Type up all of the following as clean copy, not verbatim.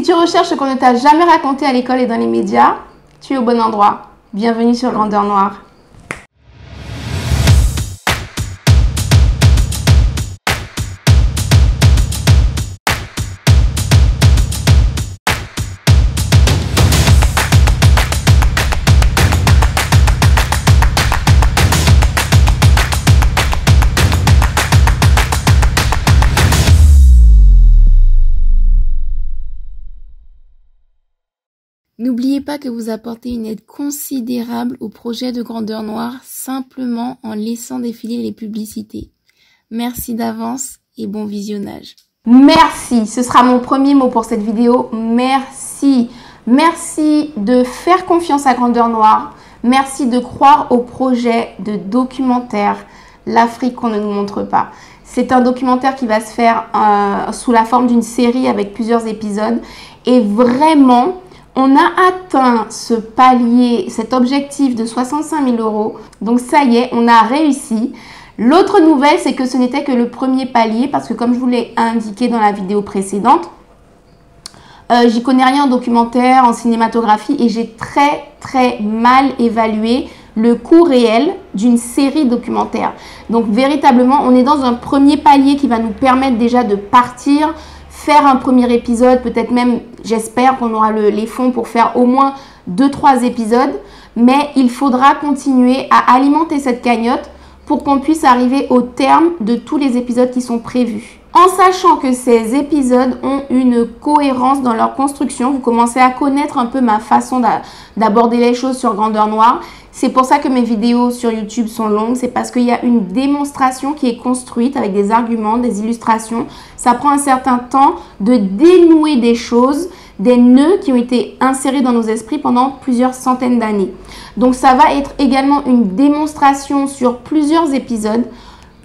Si tu recherches ce qu'on ne t'a jamais raconté à l'école et dans les médias, tu es au bon endroit. Bienvenue sur Grandeur Noire. N'oubliez pas que vous apportez une aide considérable au projet de Grandeur Noire simplement en laissant défiler les publicités. Merci d'avance et bon visionnage. Merci, ce sera mon premier mot pour cette vidéo. Merci. Merci de faire confiance à Grandeur Noire. Merci de croire au projet de documentaire L'Afrique qu'on ne nous montre pas. C'est un documentaire qui va se faire sous la forme d'une série avec plusieurs épisodes. Et vraiment, on a atteint ce palier, cet objectif de 65 000 €. Donc ça y est, on a réussi. L'autre nouvelle, c'est que ce n'était que le premier palier parce que comme je vous l'ai indiqué dans la vidéo précédente, j'y connais rien en documentaire, en cinématographie et j'ai très mal évalué le coût réel d'une série documentaire. Donc véritablement, on est dans un premier palier qui va nous permettre déjà de partir, faire un premier épisode, peut-être même, j'espère qu'on aura les fonds pour faire au moins 2-3 épisodes. Mais il faudra continuer à alimenter cette cagnotte pour qu'on puisse arriver au terme de tous les épisodes qui sont prévus. En sachant que ces épisodes ont une cohérence dans leur construction, vous commencez à connaître un peu ma façon d'aborder les choses sur Grandeur Noire. C'est pour ça que mes vidéos sur YouTube sont longues, c'est parce qu'il y a une démonstration qui est construite avec des arguments, des illustrations. Ça prend un certain temps de dénouer des choses, des nœuds qui ont été insérés dans nos esprits pendant plusieurs centaines d'années. Donc ça va être également une démonstration sur plusieurs épisodes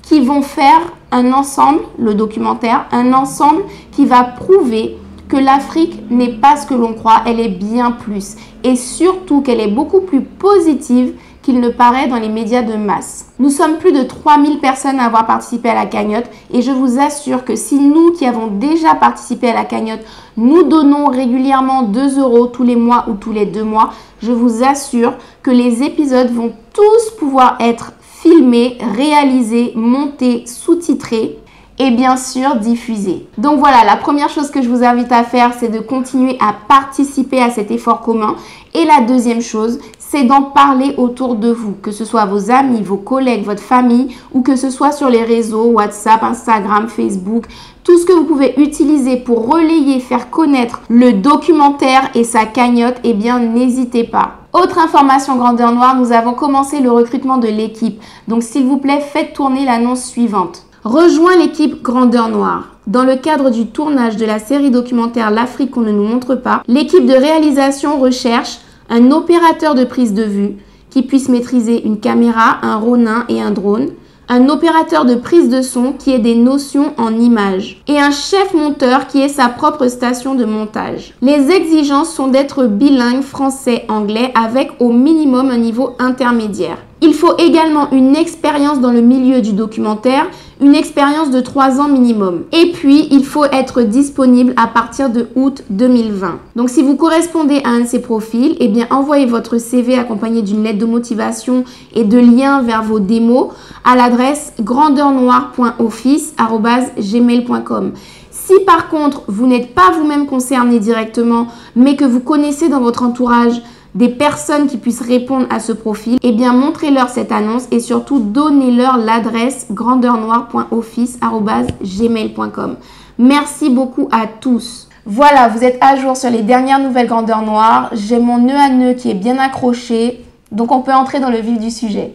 qui vont faire un ensemble, le documentaire, un ensemble qui va prouver que l'Afrique n'est pas ce que l'on croit, elle est bien plus. Et surtout qu'elle est beaucoup plus positive qu'il ne paraît dans les médias de masse. Nous sommes plus de 3000 personnes à avoir participé à la cagnotte et je vous assure que si nous qui avons déjà participé à la cagnotte, nous donnons régulièrement 2 € tous les mois ou tous les 2 mois, je vous assure que les épisodes vont tous pouvoir être filmés, réalisés, montés, sous-titrés et bien sûr diffusé. Donc voilà, la première chose que je vous invite à faire, c'est de continuer à participer à cet effort commun. Et la deuxième chose, c'est d'en parler autour de vous, que ce soit vos amis, vos collègues, votre famille, ou que ce soit sur les réseaux, WhatsApp, Instagram, Facebook, tout ce que vous pouvez utiliser pour relayer, faire connaître le documentaire et sa cagnotte, eh bien n'hésitez pas. Autre information Grandeur Noire, nous avons commencé le recrutement de l'équipe. Donc s'il vous plaît, faites tourner l'annonce suivante. Rejoins l'équipe Grandeur Noire. Dans le cadre du tournage de la série documentaire L'Afrique qu'on ne nous montre pas, l'équipe de réalisation recherche un opérateur de prise de vue qui puisse maîtriser une caméra, un Ronin et un drone, un opérateur de prise de son qui ait des notions en images et un chef monteur qui ait sa propre station de montage. Les exigences sont d'être bilingue français-anglais avec au minimum un niveau intermédiaire. Il faut également une expérience dans le milieu du documentaire, une expérience de 3 ans minimum. Et puis, il faut être disponible à partir de août 2020. Donc, si vous correspondez à un de ces profils, eh bien, envoyez votre CV accompagné d'une lettre de motivation et de liens vers vos démos à l'adresse grandeurnoire.office@gmail.com. Si par contre, vous n'êtes pas vous-même concerné directement, mais que vous connaissez dans votre entourage des personnes qui puissent répondre à ce profil, eh bien montrez-leur cette annonce et surtout donnez-leur l'adresse grandeurnoire.office@gmail.com. Merci beaucoup à tous. Voilà, vous êtes à jour sur les dernières nouvelles Grandeur Noire. J'ai mon nœud à nœud qui est bien accroché, donc on peut entrer dans le vif du sujet.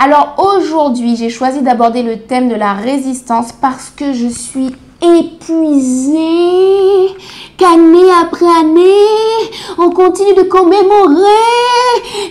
Alors aujourd'hui, j'ai choisi d'aborder le thème de la résistance parce que je suis épuisée, qu'année après année, on continue de commémorer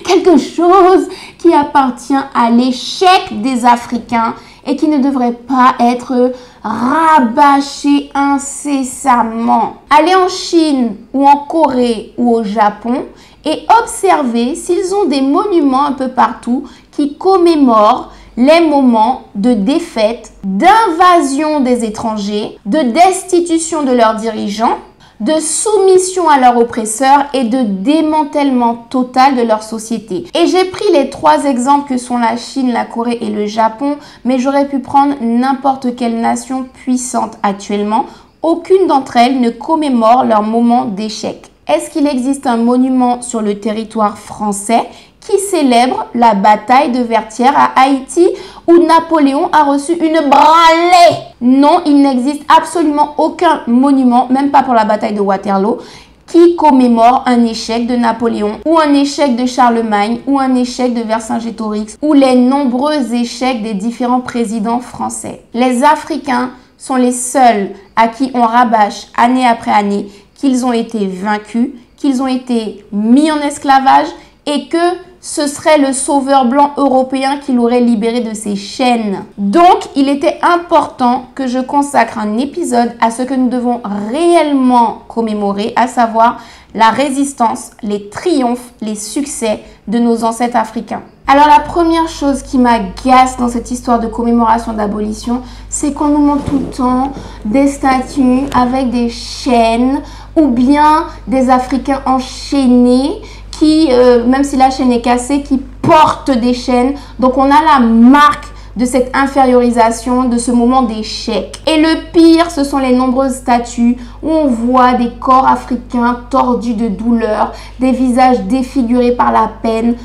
quelque chose qui appartient à l'échec des Africains et qui ne devrait pas être rabâcher incessamment. Allez en Chine ou en Corée ou au Japon et observez s'ils ont des monuments un peu partout qui commémorent les moments de défaite, d'invasion des étrangers, de destitution de leurs dirigeants, de soumission à leurs oppresseurs et de démantèlement total de leur société. Et j'ai pris les 3 exemples que sont la Chine, la Corée et le Japon, mais j'aurais pu prendre n'importe quelle nation puissante actuellement. Aucune d'entre elles ne commémore leur moment d'échec. Est-ce qu'il existe un monument sur le territoire français qui célèbre la bataille de Vertières à Haïti où Napoléon a reçu une branlée? Non, il n'existe absolument aucun monument, même pas pour la bataille de Waterloo, qui commémore un échec de Napoléon ou un échec de Charlemagne ou un échec de Vercingétorix ou les nombreux échecs des différents présidents français. Les Africains sont les seuls à qui on rabâche année après année qu'ils ont été vaincus, qu'ils ont été mis en esclavage et que ce serait le sauveur blanc européen qui l'aurait libéré de ses chaînes. Donc, il était important que je consacre un épisode à ce que nous devons réellement commémorer, à savoir la résistance, les triomphes, les succès de nos ancêtres africains. Alors, la première chose qui m'agace dans cette histoire de commémoration d'abolition, c'est qu'on nous montre tout le temps des statues avec des chaînes ou bien des Africains enchaînés qui, même si la chaîne est cassée, qui portent des chaînes. Donc, on a la marque de cette infériorisation, de ce moment d'échec. Et le pire, ce sont les nombreuses statues où on voit des corps africains tordus de douleur, des visages défigurés par la peine.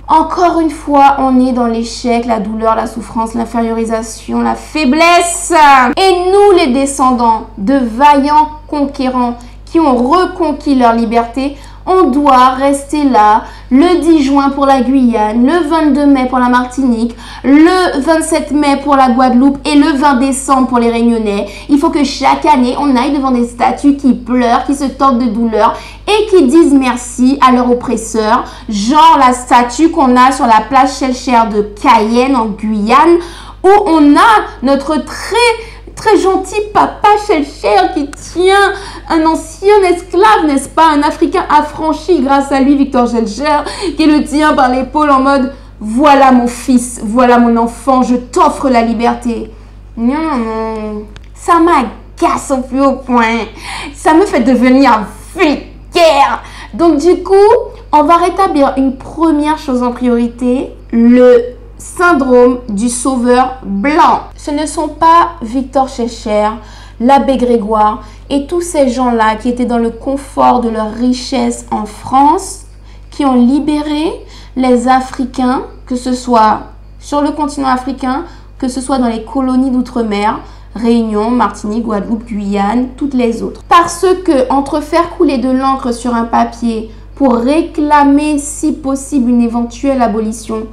Encore une fois, on est dans l'échec, la douleur, la souffrance, l'infériorisation, la faiblesse. Et nous, les descendants de vaillants conquérants qui ont reconquis leur liberté, on doit rester là le 10 juin pour la Guyane, le 22 mai pour la Martinique, le 27 mai pour la Guadeloupe et le 20 décembre pour les Réunionnais. Il faut que chaque année, on aille devant des statues qui pleurent, qui se tordent de douleur et qui disent merci à leurs oppresseurs. Genre la statue qu'on a sur la plage Schellcher de Cayenne en Guyane où on a notre très gentil papa Schellcher qui tient un ancien esclave, n'est-ce pas? Un Africain affranchi grâce à lui, Victor Schellcher, qui le tient par l'épaule en mode « Voilà mon fils, voilà mon enfant, je t'offre la liberté. » Non, ça m'agace au plus haut point. Ça me fait devenir vulgaire. Donc du coup, on va rétablir une première chose en priorité, le syndrome du sauveur blanc. Ce ne sont pas Victor Schellcher, l'abbé Grégoire et tous ces gens-là qui étaient dans le confort de leur richesse en France, qui ont libéré les Africains, que ce soit sur le continent africain, que ce soit dans les colonies d'outre-mer, Réunion, Martinique, Guadeloupe, Guyane, toutes les autres. Parce que entre faire couler de l'encre sur un papier pour réclamer si possible une éventuelle abolition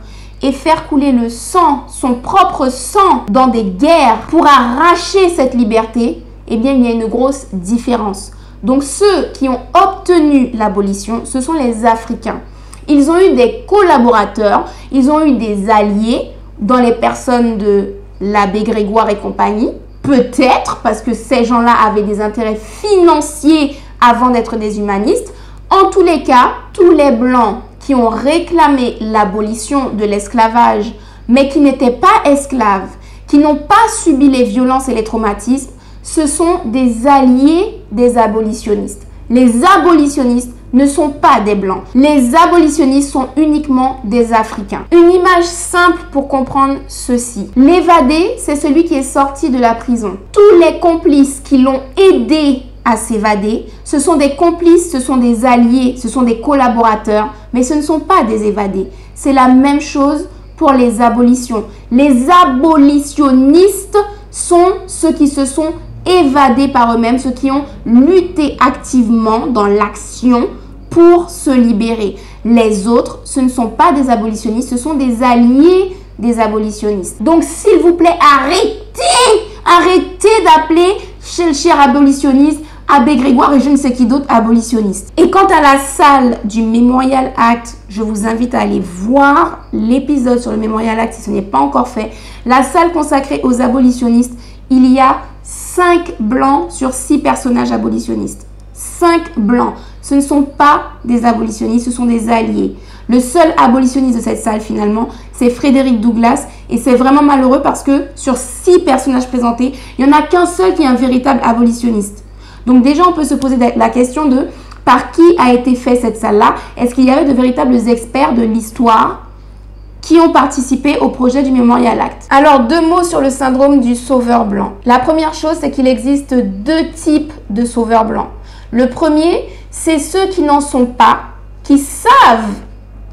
et faire couler le sang, son propre sang, dans des guerres pour arracher cette liberté, eh bien, il y a une grosse différence. Donc, ceux qui ont obtenu l'abolition, ce sont les Africains. Ils ont eu des collaborateurs, ils ont eu des alliés dans les personnes de l'abbé Grégoire et compagnie, peut-être parce que ces gens-là avaient des intérêts financiers avant d'être des humanistes. En tous les cas, tous les Blancs qui ont réclamé l'abolition de l'esclavage, mais qui n'étaient pas esclaves, qui n'ont pas subi les violences et les traumatismes, ce sont des alliés des abolitionnistes. Les abolitionnistes ne sont pas des Blancs. Les abolitionnistes sont uniquement des Africains. Une image simple pour comprendre ceci. L'évadé, c'est celui qui est sorti de la prison. Tous les complices qui l'ont aidé à s'évader, ce sont des complices, ce sont des alliés, ce sont des collaborateurs, mais ce ne sont pas des évadés. C'est la même chose pour les abolitions. Les abolitionnistes sont ceux qui se sont évadés par eux-mêmes, ceux qui ont lutté activement dans l'action pour se libérer. Les autres, ce ne sont pas des abolitionnistes, ce sont des alliés des abolitionnistes. Donc, s'il vous plaît, arrêtez d'appeler Schellcher abolitionniste, Abbé Grégoire et je ne sais qui d'autre abolitionniste. Et quant à la salle du Memorial Act, je vous invite à aller voir l'épisode sur le Memorial Act si ce n'est pas encore fait. La salle consacrée aux abolitionnistes, il y a 5 blancs sur 6 personnages abolitionnistes. 5 blancs. Ce ne sont pas des abolitionnistes, ce sont des alliés. Le seul abolitionniste de cette salle, finalement, c'est Frédéric Douglass. Et c'est vraiment malheureux parce que sur 6 personnages présentés, il n'y en a qu'un seul qui est un véritable abolitionniste. Donc déjà, on peut se poser la question de par qui a été fait cette salle-là? Est-ce qu'il y avait de véritables experts de l'histoire qui ont participé au projet du Memorial Act? Alors, 2 mots sur le syndrome du sauveur blanc. La première chose, c'est qu'il existe 2 types de sauveurs blancs. Le premier, c'est ceux qui n'en sont pas, qui savent,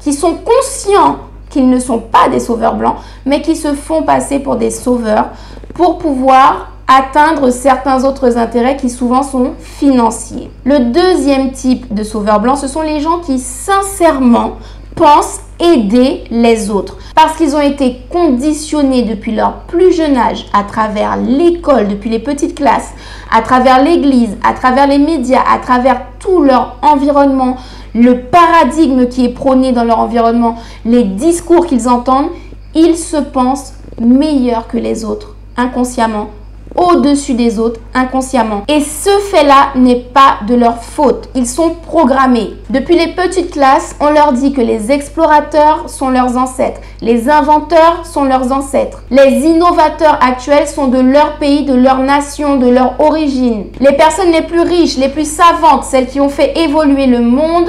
qui sont conscients qu'ils ne sont pas des sauveurs blancs, mais qui se font passer pour des sauveurs pour pouvoir atteindre certains autres intérêts qui souvent sont financiers. Le deuxième type de sauveurs blancs, ce sont les gens qui sincèrement pensent aider les autres parce qu'ils ont été conditionnés depuis leur plus jeune âge à travers l'école, depuis les petites classes, à travers l'église, à travers les médias, à travers tout leur environnement, le paradigme qui est prôné dans leur environnement, les discours qu'ils entendent, ils se pensent meilleurs que les autres, inconsciemment, au-dessus des autres, inconsciemment. Et ce fait-là n'est pas de leur faute. Ils sont programmés. Depuis les petites classes, on leur dit que les explorateurs sont leurs ancêtres, les inventeurs sont leurs ancêtres, les innovateurs actuels sont de leur pays, de leur nation, de leur origine. Les personnes les plus riches, les plus savantes, celles qui ont fait évoluer le monde,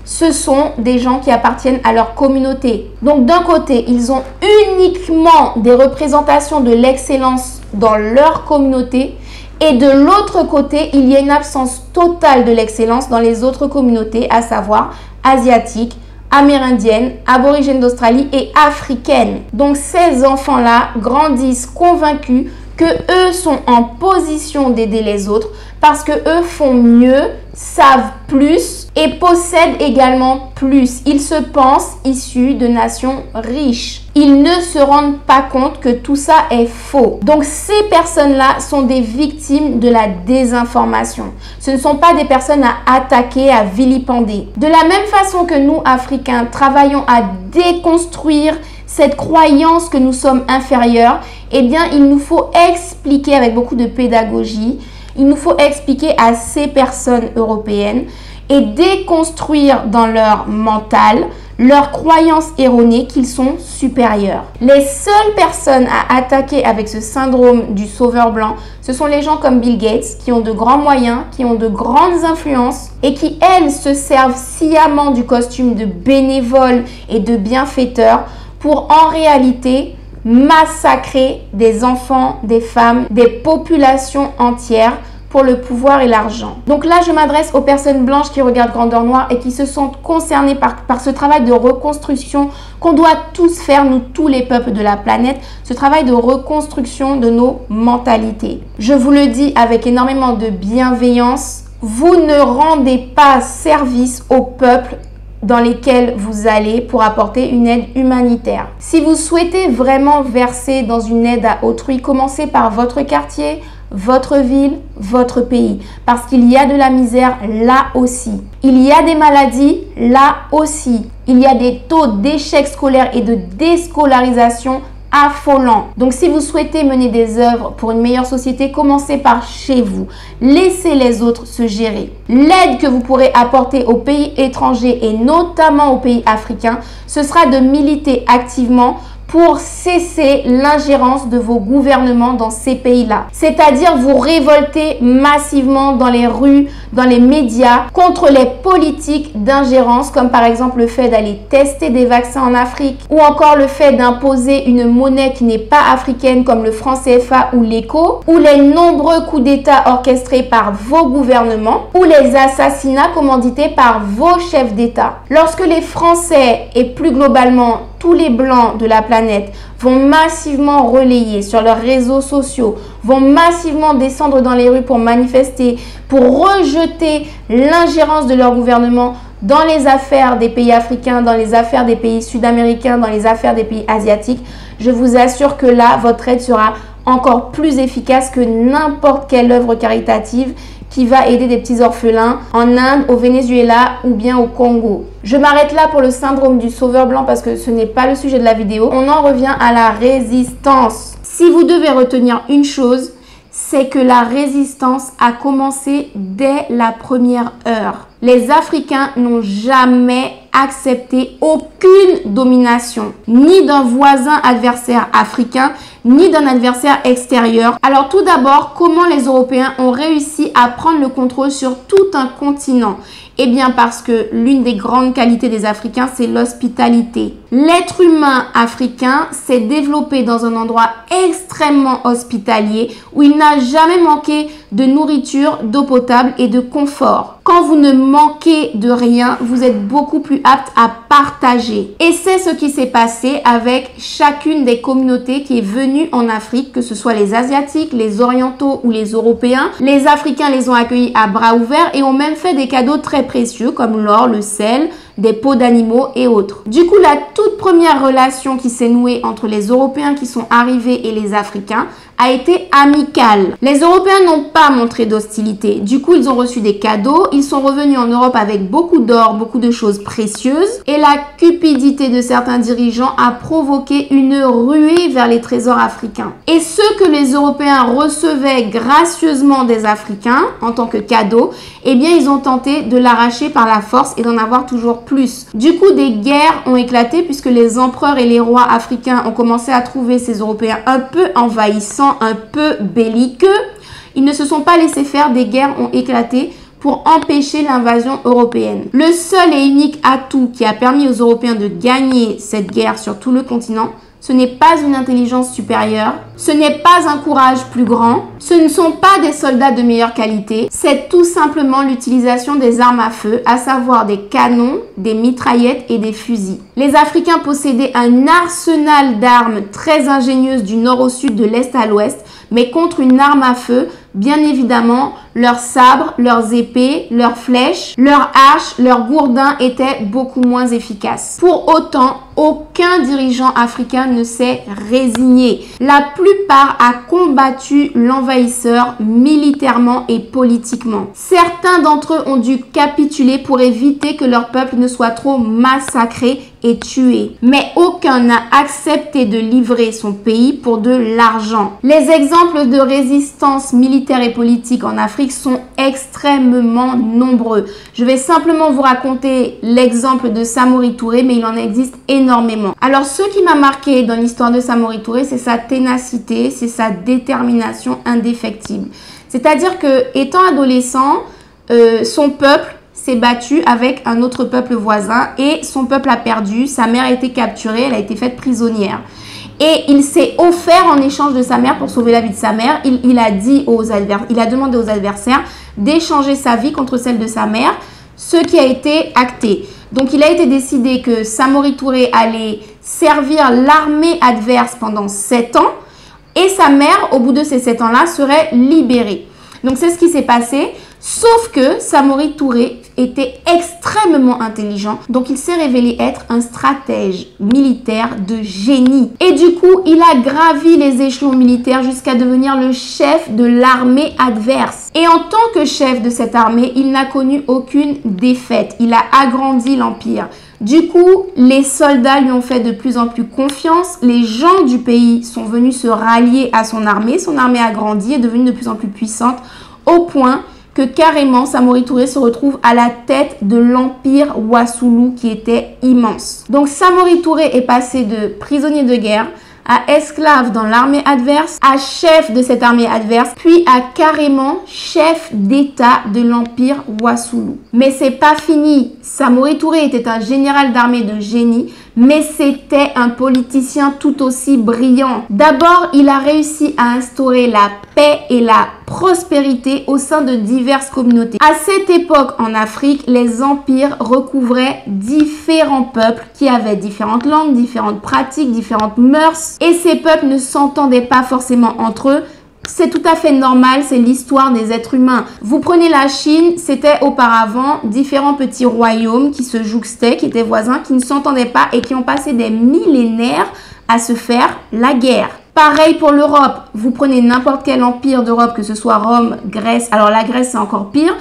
ce sont des gens qui appartiennent à leur communauté. Donc d'un côté, ils ont uniquement des représentations de l'excellence dans leur communauté et de l'autre côté, il y a une absence totale de l'excellence dans les autres communautés, à savoir asiatiques, amérindiennes, aborigènes d'Australie et africaines. Donc ces enfants-là grandissent convaincus que eux sont en position d'aider les autres parce que eux font mieux, savent plus et possèdent également plus. Ils se pensent issus de nations riches. Ils ne se rendent pas compte que tout ça est faux. Donc ces personnes-là sont des victimes de la désinformation. Ce ne sont pas des personnes à attaquer, à vilipender. De la même façon que nous, Africains, travaillons à déconstruire cette croyance que nous sommes inférieurs, eh bien, il nous faut expliquer avec beaucoup de pédagogie, il nous faut expliquer à ces personnes européennes et déconstruire dans leur mental leur croyance erronée qu'ils sont supérieurs. Les seules personnes à attaquer avec ce syndrome du sauveur blanc, ce sont les gens comme Bill Gates qui ont de grands moyens, qui ont de grandes influences et qui, elles, se servent sciemment du costume de bénévole et de bienfaiteur pour en réalité massacrer des enfants, des femmes, des populations entières pour le pouvoir et l'argent. Donc là, je m'adresse aux personnes blanches qui regardent Grandeur Noire et qui se sentent concernées par ce travail de reconstruction qu'on doit tous faire, nous tous les peuples de la planète, ce travail de reconstruction de nos mentalités. Je vous le dis avec énormément de bienveillance, vous ne rendez pas service au peuple dans lesquels vous allez pour apporter une aide humanitaire. Si vous souhaitez vraiment verser dans une aide à autrui, commencez par votre quartier, votre ville, votre pays. Parce qu'il y a de la misère là aussi. Il y a des maladies là aussi. Il y a des taux d'échec scolaire et de déscolarisation affolant. Donc si vous souhaitez mener des œuvres pour une meilleure société, commencez par chez vous. Laissez les autres se gérer. L'aide que vous pourrez apporter aux pays étrangers et notamment aux pays africains, ce sera de militer activement pour cesser l'ingérence de vos gouvernements dans ces pays-là. C'est-à-dire vous révolter massivement dans les rues, dans les médias, contre les politiques d'ingérence, comme par exemple le fait d'aller tester des vaccins en Afrique, ou encore le fait d'imposer une monnaie qui n'est pas africaine, comme le franc CFA ou l'éco, ou les nombreux coups d'État orchestrés par vos gouvernements, ou les assassinats commandités par vos chefs d'État. Lorsque les Français et plus globalement tous les blancs de la planète vont massivement relayer sur leurs réseaux sociaux, vont massivement descendre dans les rues pour manifester, pour rejeter l'ingérence de leur gouvernement dans les affaires des pays africains, dans les affaires des pays sud-américains, dans les affaires des pays asiatiques, je vous assure que là, votre aide sera encore plus efficace que n'importe quelle œuvre caritative qui va aider des petits orphelins en Inde, au Venezuela ou bien au Congo. Je m'arrête là pour le syndrome du sauveur blanc parce que ce n'est pas le sujet de la vidéo. On en revient à la résistance. Si vous devez retenir une chose, c'est que la résistance a commencé dès la première heure. Les Africains n'ont jamais accepté aucune domination, ni d'un voisin adversaire africain, ni d'un adversaire extérieur. Alors tout d'abord, comment les Européens ont réussi à prendre le contrôle sur tout un continent? Eh bien parce que l'une des grandes qualités des Africains, c'est l'hospitalité. L'être humain africain s'est développé dans un endroit extrêmement hospitalier où il n'a jamais manqué de nourriture, d'eau potable et de confort. Quand vous ne manquez de rien, vous êtes beaucoup plus apte à partager. Et c'est ce qui s'est passé avec chacune des communautés qui est venue en Afrique, que ce soit les Asiatiques, les Orientaux ou les Européens. Les Africains les ont accueillis à bras ouverts et ont même fait des cadeaux très précieux comme l'or, le sel, des peaux d'animaux et autres. Du coup, la toute première relation qui s'est nouée entre les Européens qui sont arrivés et les Africains a été amicale. Les Européens n'ont pas montré d'hostilité. Du coup, ils ont reçu des cadeaux. Ils sont revenus en Europe avec beaucoup d'or, beaucoup de choses précieuses. Et la cupidité de certains dirigeants a provoqué une ruée vers les trésors africains. Et ce que les Européens recevaient gracieusement des Africains en tant que cadeau, eh bien, ils ont tenté de l'arracher par la force et d'en avoir toujours plus. Du coup, des guerres ont éclaté puisque les empereurs et les rois africains ont commencé à trouver ces Européens un peu envahissants, un peu belliqueux. Ils ne se sont pas laissés faire, des guerres ont éclaté pour empêcher l'invasion européenne. Le seul et unique atout qui a permis aux Européens de gagner cette guerre sur tout le continent, ce n'est pas une intelligence supérieure, ce n'est pas un courage plus grand, ce ne sont pas des soldats de meilleure qualité, c'est tout simplement l'utilisation des armes à feu, à savoir des canons, des mitraillettes et des fusils. Les Africains possédaient un arsenal d'armes très ingénieuses du nord au sud, de l'est à l'ouest, mais contre une arme à feu, bien évidemment, leurs sabres, leurs épées, leurs flèches, leurs haches, leurs gourdins étaient beaucoup moins efficaces. Pour autant, aucun dirigeant africain ne s'est résigné. La plupart a combattu l'envahisseur militairement et politiquement. Certains d'entre eux ont dû capituler pour éviter que leur peuple ne soit trop massacré et tué. Mais aucun n'a accepté de livrer son pays pour de l'argent. Les exemples de résistance militaire et politique en Afrique sont extrêmement nombreux. Je vais simplement vous raconter l'exemple de Samori Touré, mais il en existe énormément. Alors, ce qui m'a marqué dans l'histoire de Samori Touré, c'est sa ténacité, c'est sa détermination indéfectible. C'est-à-dire que, étant adolescent, son peuple s'est battu avec un autre peuple voisin et son peuple a perdu. Sa mère a été capturée, elle a été faite prisonnière. Et il s'est offert en échange de sa mère pour sauver la vie de sa mère. Il a demandé aux adversaires d'échanger sa vie contre celle de sa mère, ce qui a été acté. Donc, il a été décidé que Samori Touré allait servir l'armée adverse pendant 7 ans et sa mère, au bout de ces 7 ans-là, serait libérée. Donc, c'est ce qui s'est passé. Sauf que Samori Touré était extrêmement intelligent, donc il s'est révélé être un stratège militaire de génie. Et du coup, il a gravi les échelons militaires jusqu'à devenir le chef de l'armée adverse. Et en tant que chef de cette armée, il n'a connu aucune défaite. Il a agrandi l'empire. Du coup, les soldats lui ont fait de plus en plus confiance. Les gens du pays sont venus se rallier à son armée. Son armée a grandi, est devenue de plus en plus puissante, au point que carrément Samori Touré se retrouve à la tête de l'empire Wassoulou qui était immense. Donc Samori Touré est passé de prisonnier de guerre à esclave dans l'armée adverse, à chef de cette armée adverse, puis à carrément chef d'État de l'empire Wassoulou. Mais c'est pas fini. Samori Touré était un général d'armée de génie, mais c'était un politicien tout aussi brillant. D'abord, il a réussi à instaurer la paix et la prospérité au sein de diverses communautés. À cette époque, en Afrique, les empires recouvraient différents peuples qui avaient différentes langues, différentes pratiques, différentes mœurs, et ces peuples ne s'entendaient pas forcément entre eux. C'est tout à fait normal, c'est l'histoire des êtres humains. Vous prenez la Chine, c'était auparavant différents petits royaumes qui se jouxtaient, qui étaient voisins, qui ne s'entendaient pas et qui ont passé des millénaires à se faire la guerre. Pareil pour l'Europe. Vous prenez n'importe quel empire d'Europe, que ce soit Rome, Grèce. Alors la Grèce, c'est encore pire.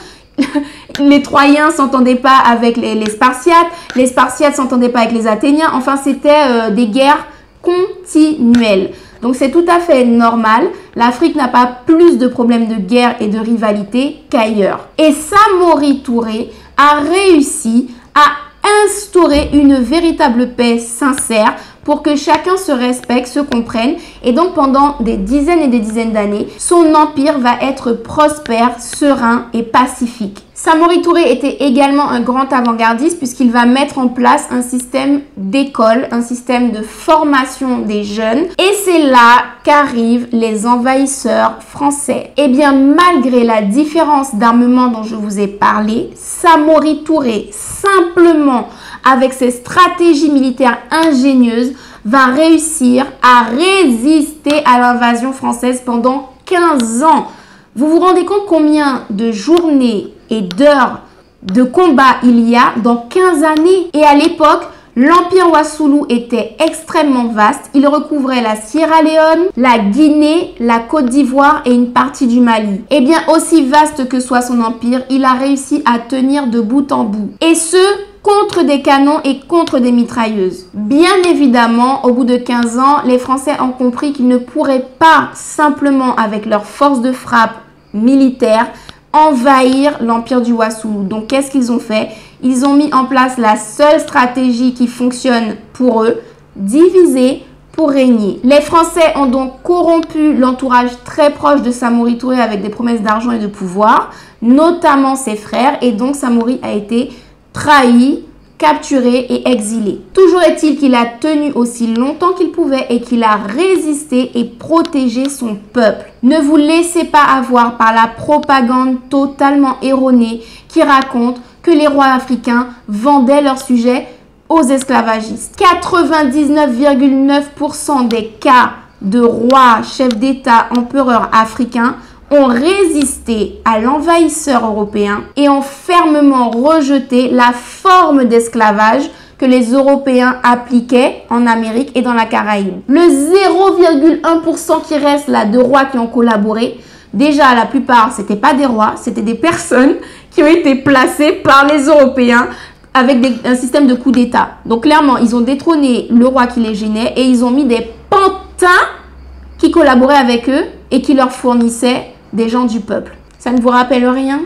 Les Troyens ne s'entendaient pas avec les Spartiates. Les Spartiates ne s'entendaient pas avec les Athéniens. Enfin, c'était des guerres continuelles. Donc c'est tout à fait normal. L'Afrique n'a pas plus de problèmes de guerre et de rivalité qu'ailleurs. Et Samori Touré a réussi à instaurer une véritable paix sincère pour que chacun se respecte, se comprenne. Et donc pendant des dizaines et des dizaines d'années, son empire va être prospère, serein et pacifique. Samori Touré était également un grand avant-gardiste puisqu'il va mettre en place un système d'école, un système de formation des jeunes. Et c'est là qu'arrivent les envahisseurs français. Et bien malgré la différence d'armement dont je vous ai parlé, Samori Touré, simplement avec ses stratégies militaires ingénieuses, va réussir à résister à l'invasion française pendant 15 ans. Vous vous rendez compte combien de journées et d'heures de combat il y a dans 15 années? Et à l'époque, l'Empire Wassoulou était extrêmement vaste. Il recouvrait la Sierra Leone, la Guinée, la Côte d'Ivoire et une partie du Mali. Et bien aussi vaste que soit son empire, il a réussi à tenir de bout en bout. Et ce, contre des canons et contre des mitrailleuses. Bien évidemment, au bout de 15 ans, les Français ont compris qu'ils ne pourraient pas simplement avec leur force de frappe militaire envahir l'empire du Wassoulou. Donc qu'est-ce qu'ils ont fait? Ils ont mis en place la seule stratégie qui fonctionne pour eux, diviser pour régner. Les Français ont donc corrompu l'entourage très proche de Samori Touré avec des promesses d'argent et de pouvoir, notamment ses frères, et donc Samori a été trahi, capturé et exilé. Toujours est-il qu'il a tenu aussi longtemps qu'il pouvait et qu'il a résisté et protégé son peuple. Ne vous laissez pas avoir par la propagande totalement erronée qui raconte que les rois africains vendaient leurs sujets aux esclavagistes. 99,9% des cas de rois, chefs d'État, empereurs africains ont résisté à l'envahisseur européen et ont fermement rejeté la forme d'esclavage que les Européens appliquaient en Amérique et dans la Caraïbe. Le 0,1% qui reste là de rois qui ont collaboré, déjà la plupart c'était pas des rois, c'était des personnes qui ont été placées par les Européens avec un système de coup d'État. Donc clairement, ils ont détrôné le roi qui les gênait et ils ont mis des pantins qui collaboraient avec eux et qui leur fournissaient des gens du peuple. Ça ne vous rappelle rien?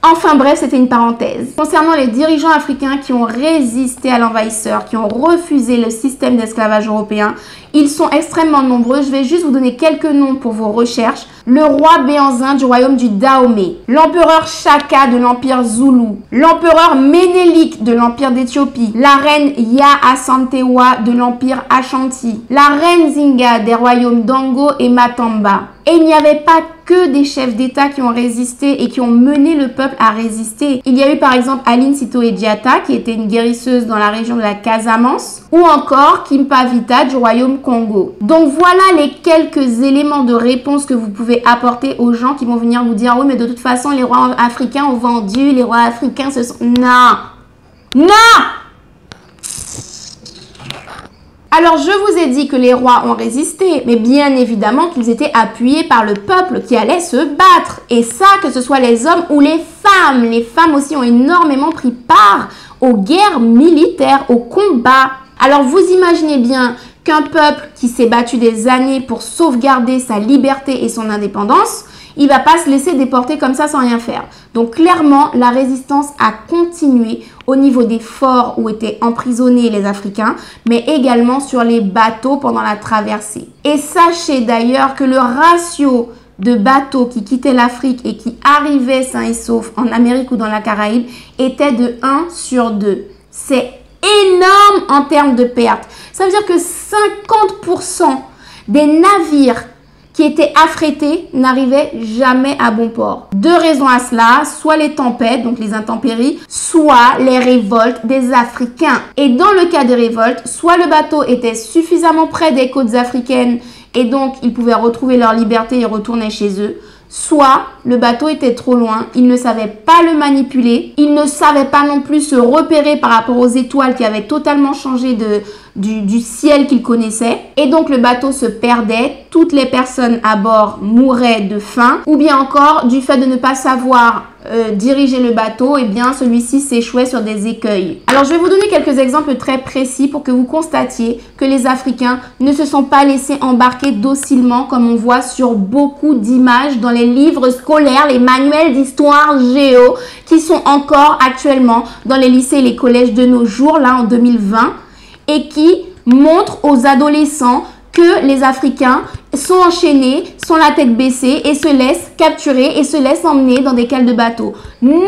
Enfin bref, c'était une parenthèse. Concernant les dirigeants africains qui ont résisté à l'envahisseur, qui ont refusé le système d'esclavage européen, ils sont extrêmement nombreux. Je vais juste vous donner quelques noms pour vos recherches. Le roi Béhanzin du royaume du Dahomey, l'empereur Shaka de l'empire Zoulou, l'empereur Ménélik de l'empire d'Éthiopie, la reine Ya Asantewa de l'empire Ashanti, la reine Zinga des royaumes d'Ango et Matamba. Et il n'y avait pas que des chefs d'État qui ont résisté et qui ont mené le peuple à résister. Il y a eu par exemple Aline Sitoé Diatta qui était une guérisseuse dans la région de la Casamance ou encore Kimpa Vita du royaume Congo. Donc voilà les quelques éléments de réponse que vous pouvez apporter aux gens qui vont venir vous dire oui mais de toute façon les rois africains ont vendu, les rois africains se sont... Non! Non! Alors, je vous ai dit que les rois ont résisté, mais bien évidemment qu'ils étaient appuyés par le peuple qui allait se battre. Et ça, que ce soit les hommes ou les femmes. Les femmes aussi ont énormément pris part aux guerres militaires, aux combats. Alors, vous imaginez bien qu'un peuple qui s'est battu des années pour sauvegarder sa liberté et son indépendance, il ne va pas se laisser déporter comme ça sans rien faire. Donc clairement, la résistance a continué au niveau des forts où étaient emprisonnés les Africains, mais également sur les bateaux pendant la traversée. Et sachez d'ailleurs que le ratio de bateaux qui quittaient l'Afrique et qui arrivaient sains et saufs en Amérique ou dans la Caraïbe était de 1 sur 2. C'est énorme en termes de pertes. Ça veut dire que 50% des navires qui étaient affrétés n'arrivaient jamais à bon port. Deux raisons à cela, soit les tempêtes, donc les intempéries, soit les révoltes des Africains. Et dans le cas des révoltes, soit le bateau était suffisamment près des côtes africaines et donc ils pouvaient retrouver leur liberté et retourner chez eux, soit le bateau était trop loin, ils ne savaient pas le manipuler, ils ne savaient pas non plus se repérer par rapport aux étoiles qui avaient totalement changé du ciel qu'ils connaissaient. Et donc le bateau se perdait, toutes les personnes à bord mouraient de faim, ou bien encore du fait de ne pas savoir diriger le bateau, et bien celui-ci s'échouait sur des écueils. Alors je vais vous donner quelques exemples très précis pour que vous constatiez que les Africains ne se sont pas laissés embarquer docilement comme on voit sur beaucoup d'images dans les livres scolaires, les manuels d'histoire géo qui sont encore actuellement dans les lycées et les collèges de nos jours, là en 2020, et qui montrent aux adolescents que les Africains sont enchaînés, sont la tête baissée et se laissent capturer et se laissent emmener dans des cales de bateau. Non!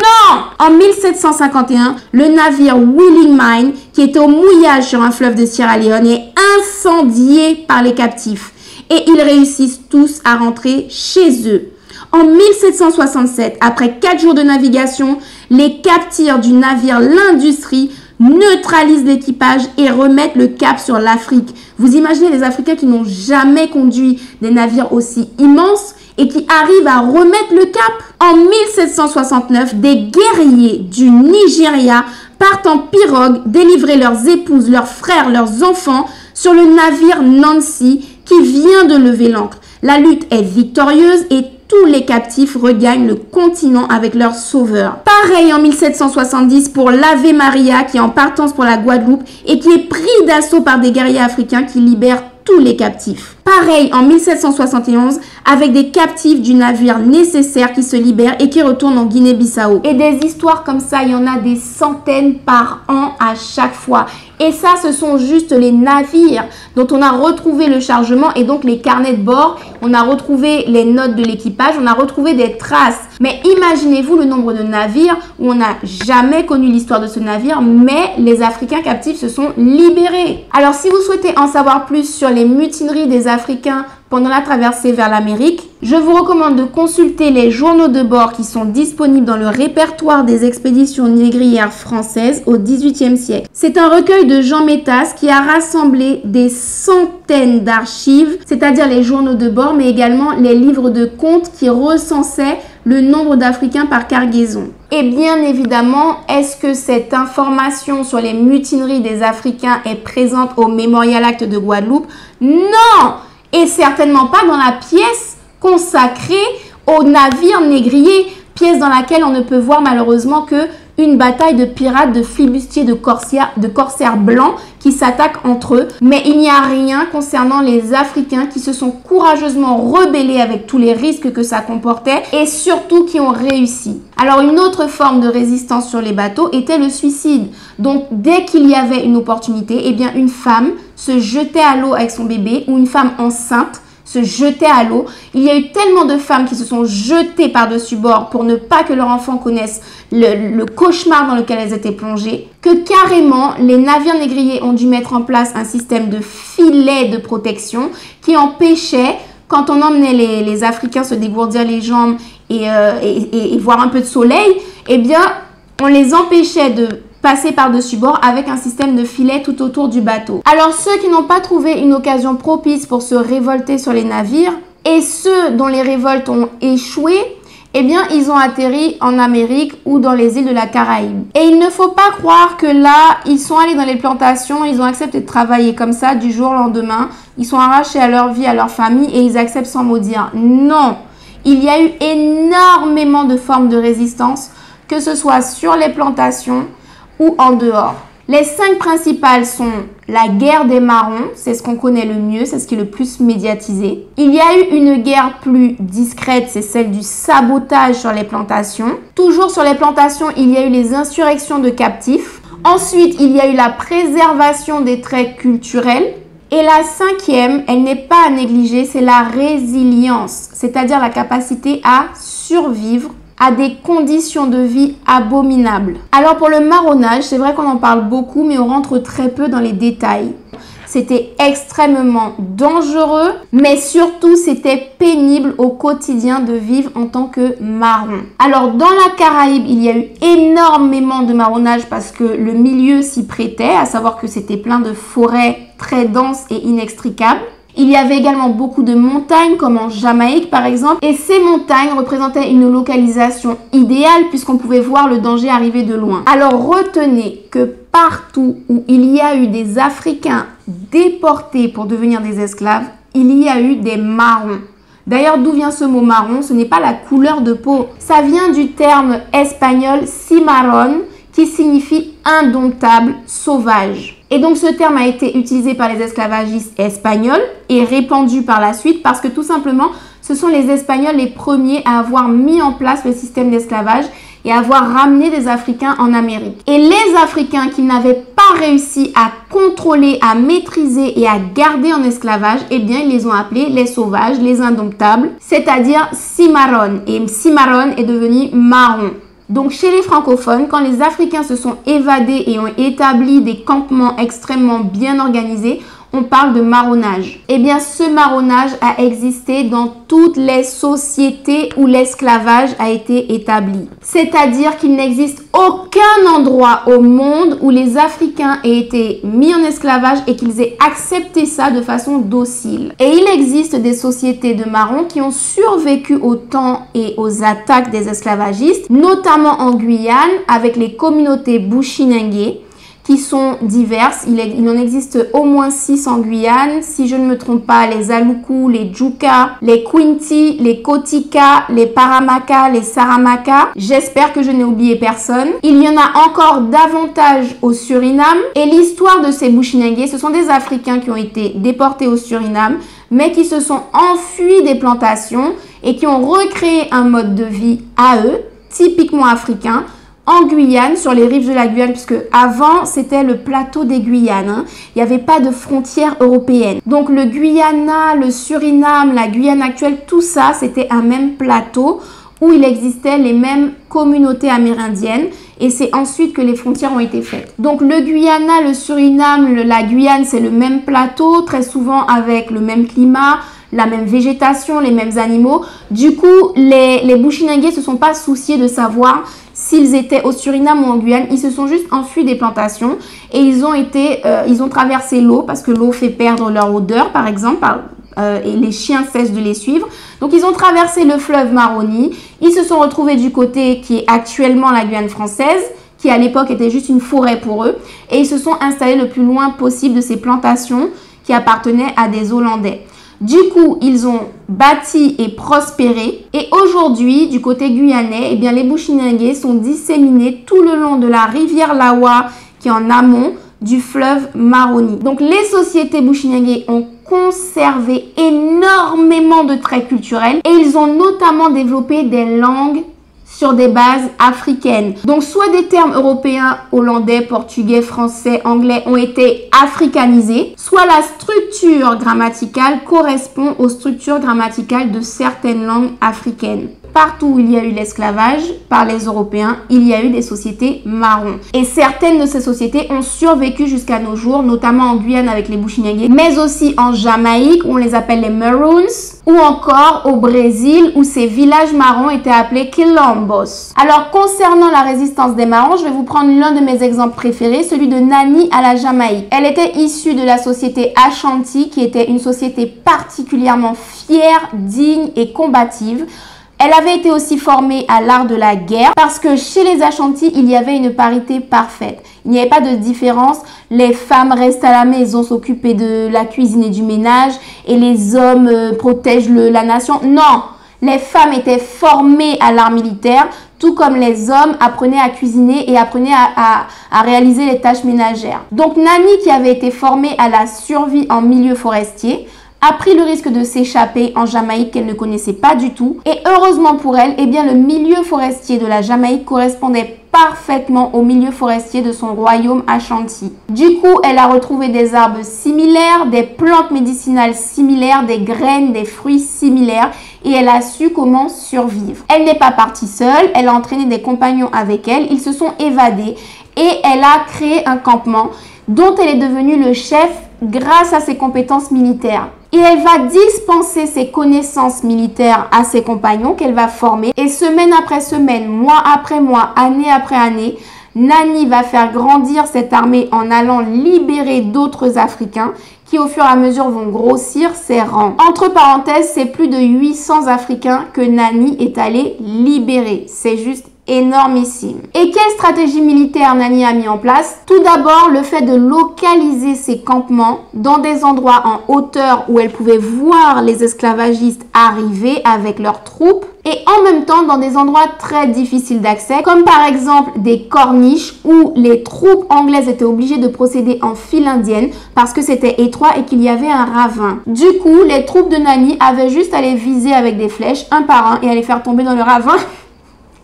En 1751, le navire Willing Mine, qui était au mouillage sur un fleuve de Sierra Leone, est incendié par les captifs. Et ils réussissent tous à rentrer chez eux. En 1767, après 4 jours de navigation, les capteurs du navire L'Industrie neutralisent l'équipage et remettent le cap sur l'Afrique. Vous imaginez les Africains qui n'ont jamais conduit des navires aussi immenses et qui arrivent à remettre le cap. En 1769, des guerriers du Nigeria partent en pirogue délivrer leurs épouses, leurs frères, leurs enfants sur le navire Nancy qui vient de lever l'ancre. La lutte est victorieuse et tous les captifs regagnent le continent avec leur sauveur. Pareil en 1770 pour l'Ave Maria qui est en partance pour la Guadeloupe et qui est pris d'assaut par des guerriers africains qui libèrent tous les captifs. Pareil en 1771 avec des captifs du navire Nécessaire qui se libèrent et qui retournent en Guinée-Bissau. Et des histoires comme ça, il y en a des centaines par an à chaque fois. Et ça, ce sont juste les navires dont on a retrouvé le chargement et donc les carnets de bord. On a retrouvé les notes de l'équipage, on a retrouvé des traces. Mais imaginez-vous le nombre de navires où on n'a jamais connu l'histoire de ce navire, mais les Africains captifs se sont libérés. Alors, si vous souhaitez en savoir plus sur les mutineries des Africains pendant la traversée vers l'Amérique, je vous recommande de consulter les journaux de bord qui sont disponibles dans le répertoire des expéditions négrières françaises au XVIIIe siècle. C'est un recueil de Jean Métas qui a rassemblé des centaines d'archives, c'est-à-dire les journaux de bord, mais également les livres de comptes qui recensaient le nombre d'Africains par cargaison. Et bien évidemment, est-ce que cette information sur les mutineries des Africains est présente au Mémorial Act de Guadeloupe? Non! Et certainement pas dans la pièce consacrée aux navires négriers, pièce dans laquelle on ne peut voir malheureusement que une bataille de pirates, de flibustiers, de corsaires blancs qui s'attaquent entre eux. Mais il n'y a rien concernant les Africains qui se sont courageusement rebellés avec tous les risques que ça comportait et surtout qui ont réussi. Alors une autre forme de résistance sur les bateaux était le suicide. Donc dès qu'il y avait une opportunité, eh bien une femme se jetait à l'eau avec son bébé ou une femme enceinte se jetait à l'eau. Il y a eu tellement de femmes qui se sont jetées par-dessus bord pour ne pas que leur enfant connaisse le cauchemar dans lequel elles étaient plongées, que carrément les navires négriers ont dû mettre en place un système de filets de protection qui empêchait, quand on emmenait les Africains se dégourdir les jambes et voir un peu de soleil, eh bien on les empêchait de passer par-dessus bord avec un système de filets tout autour du bateau. Alors ceux qui n'ont pas trouvé une occasion propice pour se révolter sur les navires et ceux dont les révoltes ont échoué, eh bien ils ont atterri en Amérique ou dans les îles de la Caraïbe. Et il ne faut pas croire que là, ils sont allés dans les plantations, ils ont accepté de travailler comme ça du jour au lendemain, ils sont arrachés à leur vie, à leur famille et ils acceptent sans mot dire. Non, il y a eu énormément de formes de résistance, que ce soit sur les plantations ou en dehors. Les 5 principales sont la guerre des marrons, c'est ce qu'on connaît le mieux, c'est ce qui est le plus médiatisé. Il y a eu une guerre plus discrète, c'est celle du sabotage sur les plantations. Toujours sur les plantations, il y a eu les insurrections de captifs. Ensuite, il y a eu la préservation des traits culturels. Et la 5e, elle n'est pas à négliger, c'est la résilience, c'est-à-dire la capacité à survivre à des conditions de vie abominables. Alors pour le marronnage, c'est vrai qu'on en parle beaucoup, mais on rentre très peu dans les détails. C'était extrêmement dangereux, mais surtout c'était pénible au quotidien de vivre en tant que marron. Alors dans la Caraïbe, il y a eu énormément de marronnage parce que le milieu s'y prêtait, à savoir que c'était plein de forêts très denses et inextricables. Il y avait également beaucoup de montagnes, comme en Jamaïque par exemple, et ces montagnes représentaient une localisation idéale puisqu'on pouvait voir le danger arriver de loin. Alors retenez que partout où il y a eu des Africains déportés pour devenir des esclaves, il y a eu des marrons. D'ailleurs, d'où vient ce mot marron? Ce n'est pas la couleur de peau. Ça vient du terme espagnol cimarrón, qui signifie indomptable, sauvage. Et donc ce terme a été utilisé par les esclavagistes espagnols et répandu par la suite parce que tout simplement, ce sont les Espagnols les premiers à avoir mis en place le système d'esclavage et à avoir ramené des Africains en Amérique. Et les Africains qui n'avaient pas réussi à contrôler, à maîtriser et à garder en esclavage, eh bien ils les ont appelés les sauvages, les indomptables, c'est-à-dire cimarrón. Et cimarrón est devenu marron. Donc chez les francophones, quand les Africains se sont évadés et ont établi des campements extrêmement bien organisés, on parle de marronnage. Eh bien, ce marronnage a existé dans toutes les sociétés où l'esclavage a été établi. C'est-à-dire qu'il n'existe aucun endroit au monde où les Africains aient été mis en esclavage et qu'ils aient accepté ça de façon docile. Et il existe des sociétés de marrons qui ont survécu au temps et aux attaques des esclavagistes, notamment en Guyane avec les communautés Bushinengue, qui sont diverses. Il en existe au moins 6 en Guyane. Si je ne me trompe pas, les Aluku, les Djuka, les Kwinti, les Kotika, les Paramaka, les Saramaka. J'espère que je n'ai oublié personne. Il y en a encore davantage au Suriname. Et l'histoire de ces Bushinengue, ce sont des Africains qui ont été déportés au Suriname, mais qui se sont enfuis des plantations et qui ont recréé un mode de vie à eux, typiquement africain, en Guyane, sur les rives de la Guyane, puisque avant c'était le plateau des Guyanes, il n'y avait pas de frontières européennes. Donc le Guyana, le Suriname, la Guyane actuelle, tout ça c'était un même plateau où il existait les mêmes communautés amérindiennes et c'est ensuite que les frontières ont été faites. Donc le Guyana, le Suriname, la Guyane, c'est le même plateau, très souvent avec le même climat, la même végétation, les mêmes animaux. Du coup, les Bushinengue ne se sont pas souciés de savoir s'ils étaient au Suriname ou en Guyane. Ils se sont juste enfuis des plantations et ils ont traversé l'eau parce que l'eau fait perdre leur odeur, par exemple, et les chiens cessent de les suivre. Donc, ils ont traversé le fleuve Maroni. Ils se sont retrouvés du côté qui est actuellement la Guyane française, qui à l'époque était juste une forêt pour eux. Et ils se sont installés le plus loin possible de ces plantations qui appartenaient à des Hollandais. Du coup, ils ont bâti et prospéré. Et aujourd'hui, du côté guyanais, eh bien, les Bushinengue sont disséminés tout le long de la rivière Lawa, qui est en amont du fleuve Maroni. Donc, les sociétés Bushinengue ont conservé énormément de traits culturels et ils ont notamment développé des langues sur des bases africaines. Donc, soit des termes européens, hollandais, portugais, français, anglais ont été africanisés, soit la structure grammaticale correspond aux structures grammaticales de certaines langues africaines. Partout où il y a eu l'esclavage par les Européens, il y a eu des sociétés marrons. Et certaines de ces sociétés ont survécu jusqu'à nos jours, notamment en Guyane avec les Bushinengue, mais aussi en Jamaïque où on les appelle les Maroons, ou encore au Brésil où ces villages marrons étaient appelés quilombos. Alors concernant la résistance des marrons, je vais vous prendre l'un de mes exemples préférés, celui de Nani à la Jamaïque. Elle était issue de la société Ashanti qui était une société particulièrement fière, digne et combative. Elle avait été aussi formée à l'art de la guerre parce que chez les Ashanti, il y avait une parité parfaite. Il n'y avait pas de différence. Les femmes restent à la maison, s'occuper de la cuisine et du ménage et les hommes protègent la nation. Non, les femmes étaient formées à l'art militaire, tout comme les hommes apprenaient à cuisiner et apprenaient à réaliser les tâches ménagères. Donc Nani, qui avait été formée à la survie en milieu forestier, a pris le risque de s'échapper en Jamaïque qu'elle ne connaissait pas du tout. Et heureusement pour elle, eh bien, le milieu forestier de la Jamaïque correspondait parfaitement au milieu forestier de son royaume Ashanti. Du coup, elle a retrouvé des arbres similaires, des plantes médicinales similaires, des graines, des fruits similaires et elle a su comment survivre. Elle n'est pas partie seule, elle a entraîné des compagnons avec elle, ils se sont évadés et elle a créé un campement dont elle est devenue le chef grâce à ses compétences militaires. Et elle va dispenser ses connaissances militaires à ses compagnons qu'elle va former. Et semaine après semaine, mois après mois, année après année, Nani va faire grandir cette armée en allant libérer d'autres Africains qui au fur et à mesure vont grossir ses rangs. Entre parenthèses, c'est plus de 800 Africains que Nani est allée libérer. C'est juste énormissime. Et quelle stratégie militaire Nani a mis en place? Tout d'abord, le fait de localiser ses campements dans des endroits en hauteur où elle pouvait voir les esclavagistes arriver avec leurs troupes et en même temps dans des endroits très difficiles d'accès comme par exemple des corniches où les troupes anglaises étaient obligées de procéder en file indienne parce que c'était étroit et qu'il y avait un ravin. Du coup, les troupes de Nani avaient juste à les viser avec des flèches un par un et à les faire tomber dans le ravin.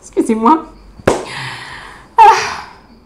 Excusez-moi.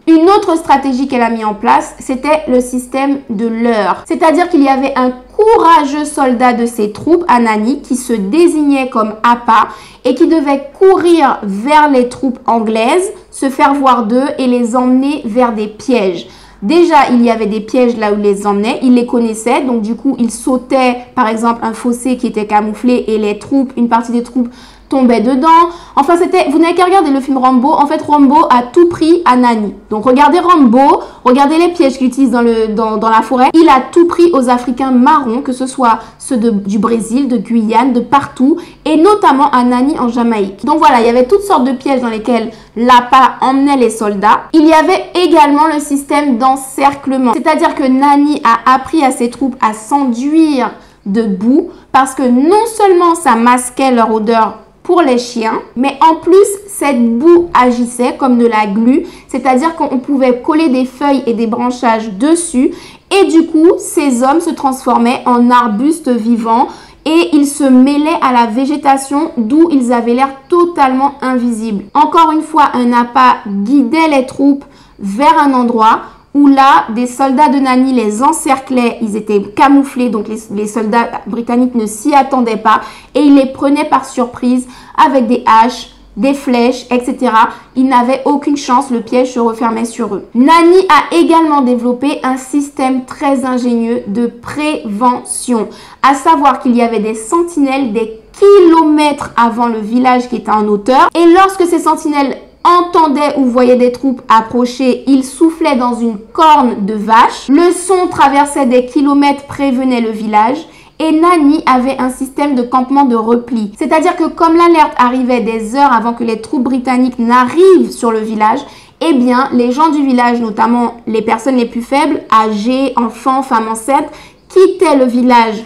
Une autre stratégie qu'elle a mis en place, c'était le système de l'heure. C'est-à-dire qu'il y avait un courageux soldat de ses troupes, Nani, qui se désignait comme appât et qui devait courir vers les troupes anglaises, se faire voir d'eux et les emmener vers des pièges. Déjà, il y avait des pièges là où il les emmenait, il les connaissait, donc du coup, il sautait par exemple un fossé qui était camouflé et les troupes, une partie des troupes tombait dedans. Enfin, vous n'avez qu'à regarder le film Rambo. En fait, Rambo a tout pris à Nani. Donc, regardez Rambo, regardez les pièges qu'il utilise dans la forêt. Il a tout pris aux Africains marrons, que ce soit ceux du Brésil, de Guyane, de partout, et notamment à Nani en Jamaïque. Donc voilà, il y avait toutes sortes de pièges dans lesquels l'appât emmenait les soldats. Il y avait également le système d'encerclement. C'est-à-dire que Nani a appris à ses troupes à s'enduire de boue parce que non seulement ça masquait leur odeur pour les chiens, mais en plus, cette boue agissait comme de la glu, c'est-à-dire qu'on pouvait coller des feuilles et des branchages dessus et du coup, ces hommes se transformaient en arbustes vivants et ils se mêlaient à la végétation d'où ils avaient l'air totalement invisibles. Encore une fois, un appât guidait les troupes vers un endroit où là, des soldats de Nani les encerclaient, ils étaient camouflés, donc les soldats britanniques ne s'y attendaient pas et ils les prenaient par surprise avec des haches, des flèches, etc. Ils n'avaient aucune chance, le piège se refermait sur eux. Nani a également développé un système très ingénieux de prévention, à savoir qu'il y avait des sentinelles des kilomètres avant le village qui était en hauteur et lorsque ces sentinelles entendait ou voyait des troupes approcher, il soufflait dans une corne de vache. Le son traversait des kilomètres, prévenait le village. Et Nani avait un système de campement de repli. C'est-à-dire que comme l'alerte arrivait des heures avant que les troupes britanniques n'arrivent sur le village, eh bien, les gens du village, notamment les personnes les plus faibles, âgées, enfants, femmes enceintes, quittaient le village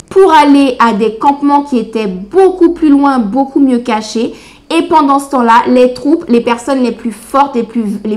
pour aller à des campements qui étaient beaucoup plus loin, beaucoup mieux cachés. Et pendant ce temps-là, les troupes, les personnes les plus fortes, les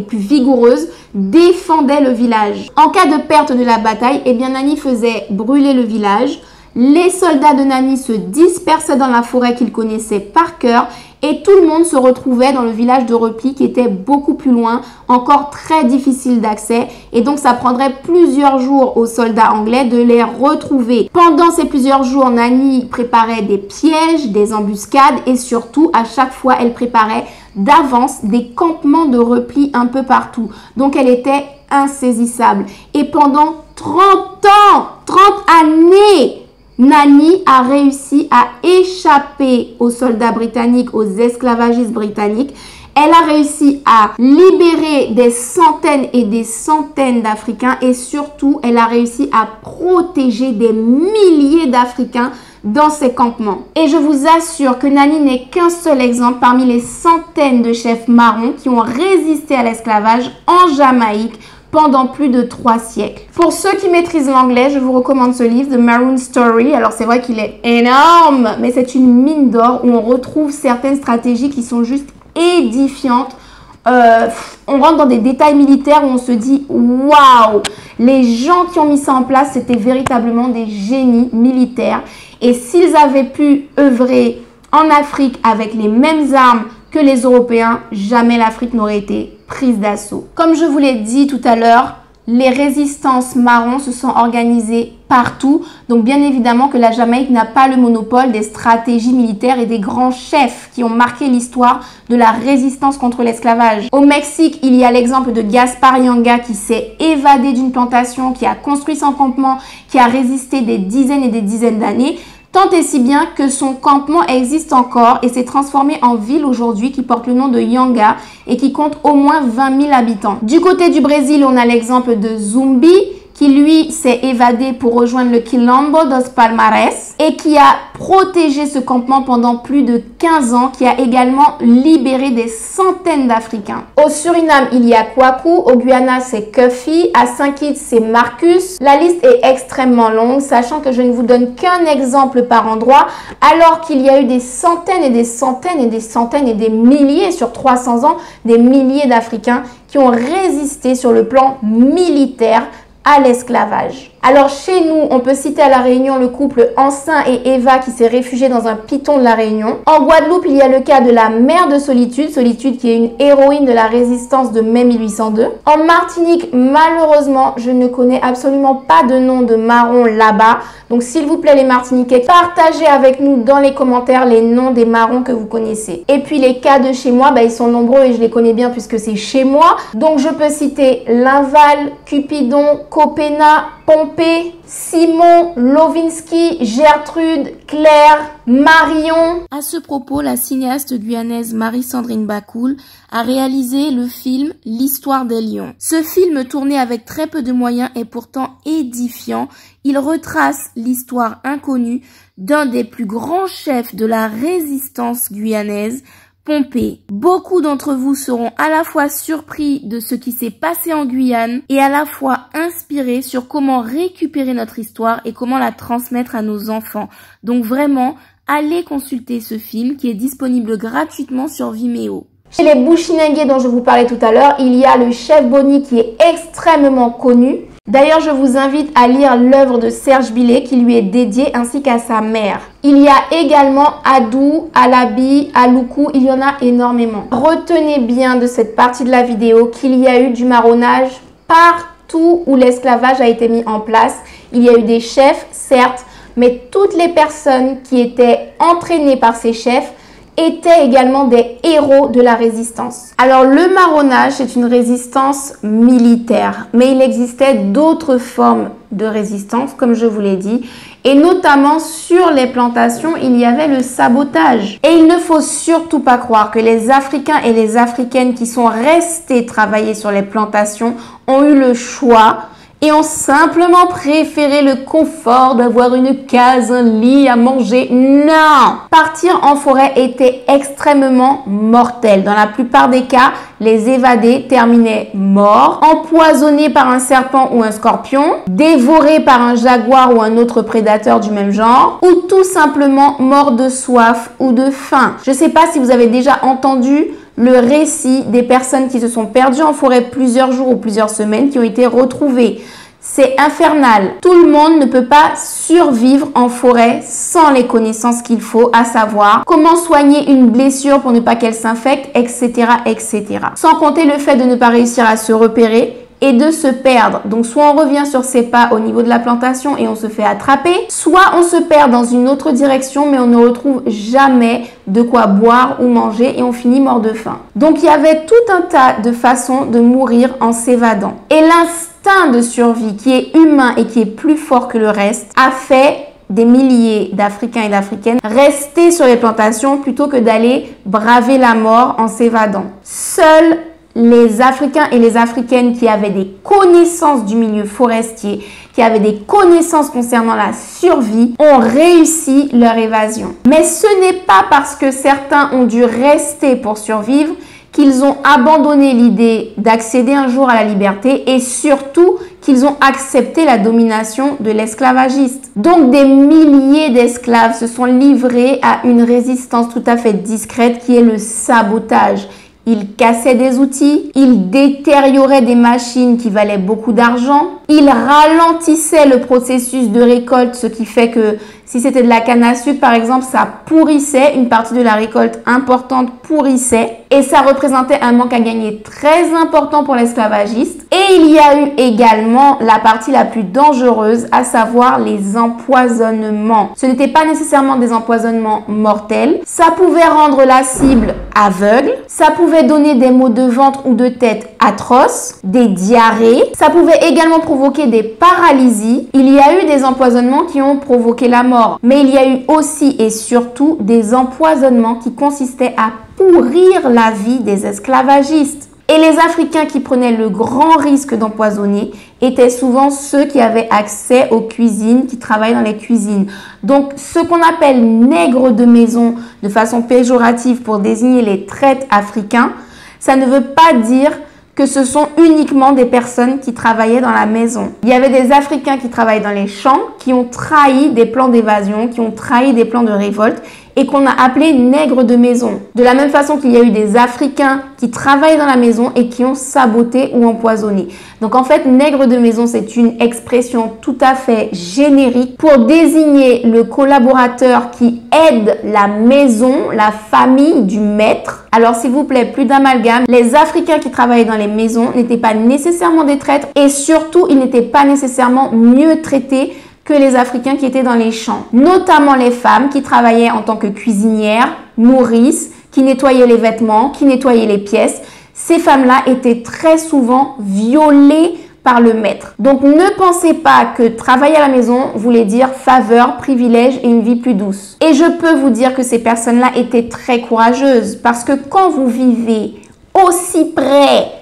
plus vigoureuses, défendaient le village. En cas de perte de la bataille, eh bien Nani faisait brûler le village. Les soldats de Nani se dispersaient dans la forêt qu'ils connaissaient par cœur et tout le monde se retrouvait dans le village de repli qui était beaucoup plus loin, encore très difficile d'accès et donc ça prendrait plusieurs jours aux soldats anglais de les retrouver. Pendant ces plusieurs jours, Nani préparait des pièges, des embuscades et surtout à chaque fois elle préparait d'avance des campements de repli un peu partout. Donc elle était insaisissable et pendant 30 ans, 30 années, Nani a réussi à échapper aux soldats britanniques, aux esclavagistes britanniques. Elle a réussi à libérer des centaines et des centaines d'Africains et surtout, elle a réussi à protéger des milliers d'Africains dans ses campements. Et je vous assure que Nani n'est qu'un seul exemple parmi les centaines de chefs marrons qui ont résisté à l'esclavage en Jamaïque pendant plus de 3 siècles. Pour ceux qui maîtrisent l'anglais, je vous recommande ce livre, The Maroon Story. Alors c'est vrai qu'il est énorme, mais c'est une mine d'or où on retrouve certaines stratégies qui sont juste édifiantes. On rentre dans des détails militaires où on se dit waouh, les gens qui ont mis ça en place, c'était véritablement des génies militaires. Et s'ils avaient pu œuvrer en Afrique avec les mêmes armes que les Européens, jamais l'Afrique n'aurait été prise d'assaut. Comme je vous l'ai dit tout à l'heure, les résistances marrons se sont organisées partout. Donc bien évidemment que la Jamaïque n'a pas le monopole des stratégies militaires et des grands chefs qui ont marqué l'histoire de la résistance contre l'esclavage. Au Mexique, il y a l'exemple de Gaspar Yanga qui s'est évadé d'une plantation, qui a construit son campement, qui a résisté des dizaines et des dizaines d'années. Tant et si bien que son campement existe encore et s'est transformé en ville aujourd'hui qui porte le nom de Yanga et qui compte au moins 20 000 habitants. Du côté du Brésil, on a l'exemple de Zumbi qui lui s'est évadé pour rejoindre le Quilombo dos Palmares et qui a protégé ce campement pendant plus de 15 ans, qui a également libéré des centaines d'Africains. Au Suriname, il y a Kwaku, au Guyana, c'est Cuffy, à Saint-Kitts, c'est Marcus. La liste est extrêmement longue, sachant que je ne vous donne qu'un exemple par endroit, alors qu'il y a eu des centaines et des centaines et des centaines et des milliers, sur 300 ans, des milliers d'Africains qui ont résisté sur le plan militaire à l'esclavage. Alors chez nous, on peut citer à La Réunion le couple Ansin et Eva qui s'est réfugié dans un piton de La Réunion. En Guadeloupe, il y a le cas de la mère de Solitude, Solitude qui est une héroïne de la résistance de mai 1802. En Martinique, malheureusement, je ne connais absolument pas de nom de marron là-bas. Donc s'il vous plaît les Martiniquais, partagez avec nous dans les commentaires les noms des marrons que vous connaissez. Et puis les cas de chez moi, ils sont nombreux et je les connais bien puisque c'est chez moi. Donc je peux citer Linval, Cupidon, Copena, Pompée, Simon, Lovinski, Gertrude, Claire, Marion. À ce propos, la cinéaste guyanaise Marie-Sandrine Bakoul a réalisé le film L'Histoire des Lions. Ce film, tourné avec très peu de moyens, est pourtant édifiant. Il retrace l'histoire inconnue d'un des plus grands chefs de la résistance guyanaise, Pompée. Beaucoup d'entre vous seront à la fois surpris de ce qui s'est passé en Guyane et à la fois inspirés sur comment récupérer notre histoire et comment la transmettre à nos enfants. Donc vraiment, allez consulter ce film qui est disponible gratuitement sur Vimeo. Chez les Bushinengue dont je vous parlais tout à l'heure, il y a le chef Boni qui est extrêmement connu. D'ailleurs, je vous invite à lire l'œuvre de Serge Billet qui lui est dédiée ainsi qu'à sa mère. Il y a également Adou, Alabi, Aloukou, il y en a énormément. Retenez bien de cette partie de la vidéo qu'il y a eu du marronnage partout où l'esclavage a été mis en place. Il y a eu des chefs, certes, mais toutes les personnes qui étaient entraînées par ces chefs étaient également des héros de la résistance. Alors le marronnage, c'est une résistance militaire, mais il existait d'autres formes de résistance, comme je vous l'ai dit, et notamment sur les plantations, il y avait le sabotage. Et il ne faut surtout pas croire que les Africains et les Africaines qui sont restés travailler sur les plantations ont eu le choix et ont simplement préféré le confort d'avoir une case, un lit à manger. Non! Partir en forêt était extrêmement mortel. Dans la plupart des cas, les évadés terminaient morts, empoisonnés par un serpent ou un scorpion, dévorés par un jaguar ou un autre prédateur du même genre, ou tout simplement morts de soif ou de faim. Je ne sais pas si vous avez déjà entendu le récit des personnes qui se sont perdues en forêt plusieurs jours ou plusieurs semaines, qui ont été retrouvées. C'est infernal. Tout le monde ne peut pas survivre en forêt sans les connaissances qu'il faut, à savoir comment soigner une blessure pour ne pas qu'elle s'infecte, etc., etc. Sans compter le fait de ne pas réussir à se repérer et de se perdre. Donc soit on revient sur ses pas au niveau de la plantation et on se fait attraper, soit on se perd dans une autre direction mais on ne retrouve jamais de quoi boire ou manger et on finit mort de faim. Donc il y avait tout un tas de façons de mourir en s'évadant. Et l'instinct de survie qui est humain et qui est plus fort que le reste a fait des milliers d'Africains et d'Africaines rester sur les plantations plutôt que d'aller braver la mort en s'évadant. Seuls les Africains et les Africaines qui avaient des connaissances du milieu forestier, qui avaient des connaissances concernant la survie, ont réussi leur évasion. Mais ce n'est pas parce que certains ont dû rester pour survivre qu'ils ont abandonné l'idée d'accéder un jour à la liberté et surtout qu'ils ont accepté la domination de l'esclavagiste. Donc des milliers d'esclaves se sont livrés à une résistance tout à fait discrète qui est le sabotage. Ils cassaient des outils, ils détérioraient des machines qui valaient beaucoup d'argent, ils ralentissaient le processus de récolte, ce qui fait que si c'était de la canne à sucre par exemple, ça pourrissait, une partie de la récolte importante pourrissait et ça représentait un manque à gagner très important pour l'esclavagiste. Et il y a eu également la partie la plus dangereuse, à savoir les empoisonnements. Ce n'était pas nécessairement des empoisonnements mortels, ça pouvait rendre la cible aveugle, ça pouvait donner des maux de ventre ou de tête atroces, des diarrhées, ça pouvait également provoquer des paralysies. Il y a eu des empoisonnements qui ont provoqué la mort, mais il y a eu aussi et surtout des empoisonnements qui consistaient à pourrir la vie des esclavagistes. Et les Africains qui prenaient le grand risque d'empoisonner étaient souvent ceux qui avaient accès aux cuisines, qui travaillaient dans les cuisines. Donc, ce qu'on appelle nègres de maison de façon péjorative pour désigner les traites africains, ça ne veut pas dire que ce sont uniquement des personnes qui travaillaient dans la maison. Il y avait des Africains qui travaillaient dans les champs, qui ont trahi des plans d'évasion, qui ont trahi des plans de révolte et qu'on a appelés nègres de maison. De la même façon qu'il y a eu des Africains qui travaillaient dans la maison et qui ont saboté ou empoisonné. Donc en fait, nègre de maison, c'est une expression tout à fait générique pour désigner le collaborateur qui aide la maison, la famille du maître. Alors s'il vous plaît, plus d'amalgame. Les Africains qui travaillaient dans les maisons n'étaient pas nécessairement des traîtres et surtout, ils n'étaient pas nécessairement mieux traités que les Africains qui étaient dans les champs. Notamment les femmes qui travaillaient en tant que cuisinières, nourrices, qui nettoyaient les vêtements, qui nettoyaient les pièces. Ces femmes-là étaient très souvent violées par le maître. Donc ne pensez pas que travailler à la maison voulait dire faveur, privilège et une vie plus douce. Et je peux vous dire que ces personnes-là étaient très courageuses parce que quand vous vivez aussi près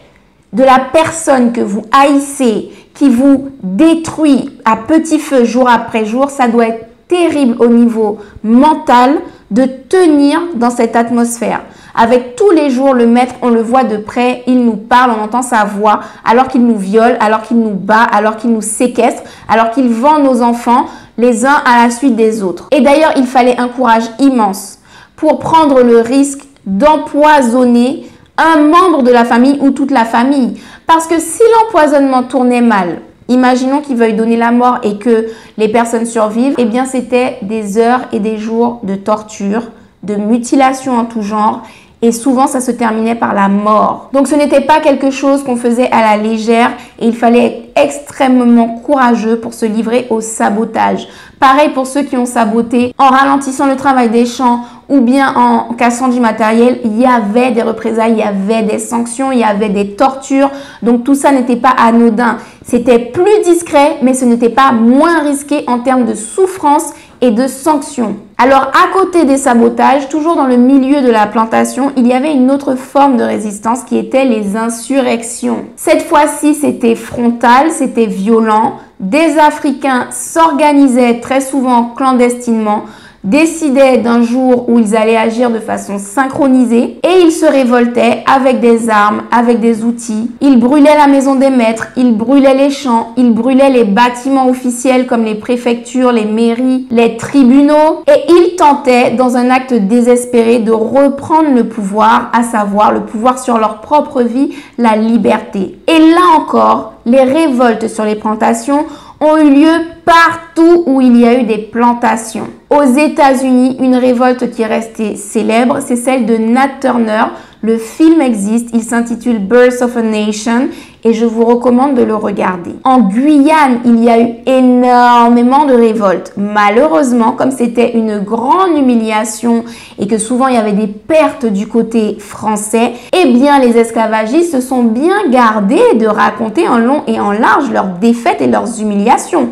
de la personne que vous haïssez, qui vous détruit à petit feu jour après jour, ça doit être terrible au niveau mental de tenir dans cette atmosphère. Avec tous les jours, le maître, on le voit de près, il nous parle, on entend sa voix, alors qu'il nous viole, alors qu'il nous bat, alors qu'il nous séquestre, alors qu'il vend nos enfants les uns à la suite des autres. Et d'ailleurs, il fallait un courage immense pour prendre le risque d'empoisonner un membre de la famille ou toute la famille. Parce que si l'empoisonnement tournait mal, imaginons qu'il veuille donner la mort et que les personnes survivent, eh bien c'était des heures et des jours de torture, de mutilation en tout genre et souvent ça se terminait par la mort. Donc ce n'était pas quelque chose qu'on faisait à la légère et il fallait être extrêmement courageux pour se livrer au sabotage. Pareil pour ceux qui ont saboté en ralentissant le travail des champs ou bien en cassant du matériel, il y avait des représailles, il y avait des sanctions, il y avait des tortures. Donc tout ça n'était pas anodin. C'était plus discret, mais ce n'était pas moins risqué en termes de souffrance et de sanctions. Alors à côté des sabotages, toujours dans le milieu de la plantation, il y avait une autre forme de résistance qui était les insurrections. Cette fois-ci, c'était frontal, c'était violent. Des Africains s'organisaient très souvent clandestinement, décidaient d'un jour où ils allaient agir de façon synchronisée et ils se révoltaient avec des armes, avec des outils. Ils brûlaient la maison des maîtres, ils brûlaient les champs, ils brûlaient les bâtiments officiels comme les préfectures, les mairies, les tribunaux et ils tentaient dans un acte désespéré de reprendre le pouvoir, à savoir le pouvoir sur leur propre vie, la liberté. Et là encore, les révoltes sur les plantations ont eu lieu partout où il y a eu des plantations. Aux États-Unis, une révolte qui est restée célèbre, c'est celle de Nat Turner. Le film existe, il s'intitule Birth of a Nation et je vous recommande de le regarder. En Guyane, il y a eu énormément de révoltes. Malheureusement, comme c'était une grande humiliation et que souvent il y avait des pertes du côté français, eh bien les esclavagistes se sont bien gardés de raconter en long et en large leurs défaites et leurs humiliations.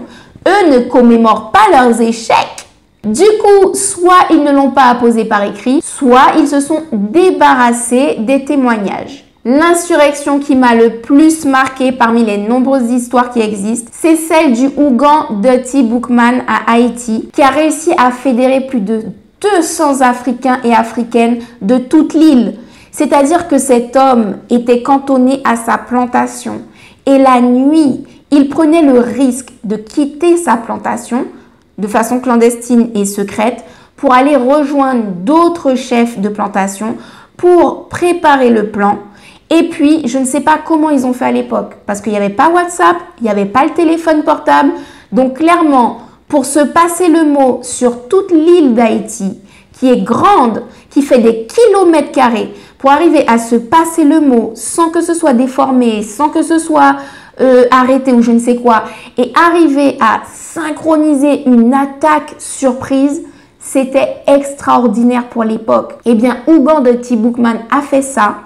Eux ne commémorent pas leurs échecs. Du coup, soit ils ne l'ont pas apposé par écrit, soit ils se sont débarrassés des témoignages. L'insurrection qui m'a le plus marqué parmi les nombreuses histoires qui existent, c'est celle du Ougan Dirty Boukman à Haïti, qui a réussi à fédérer plus de 200 Africains et Africaines de toute l'île. C'est-à-dire que cet homme était cantonné à sa plantation. Et la nuit, il prenait le risque de quitter sa plantation de façon clandestine et secrète pour aller rejoindre d'autres chefs de plantation pour préparer le plan. Et puis, je ne sais pas comment ils ont fait à l'époque parce qu'il n'y avait pas WhatsApp, il n'y avait pas le téléphone portable. Donc clairement, pour se passer le mot sur toute l'île d'Haïti, qui est grande, qui fait des kilomètres carrés, pour arriver à se passer le mot sans que ce soit déformé, sans que ce soit arrêté ou je ne sais quoi, et arriver à synchroniser une attaque surprise, c'était extraordinaire pour l'époque. Eh bien, Ougan Dirty Boukman a fait ça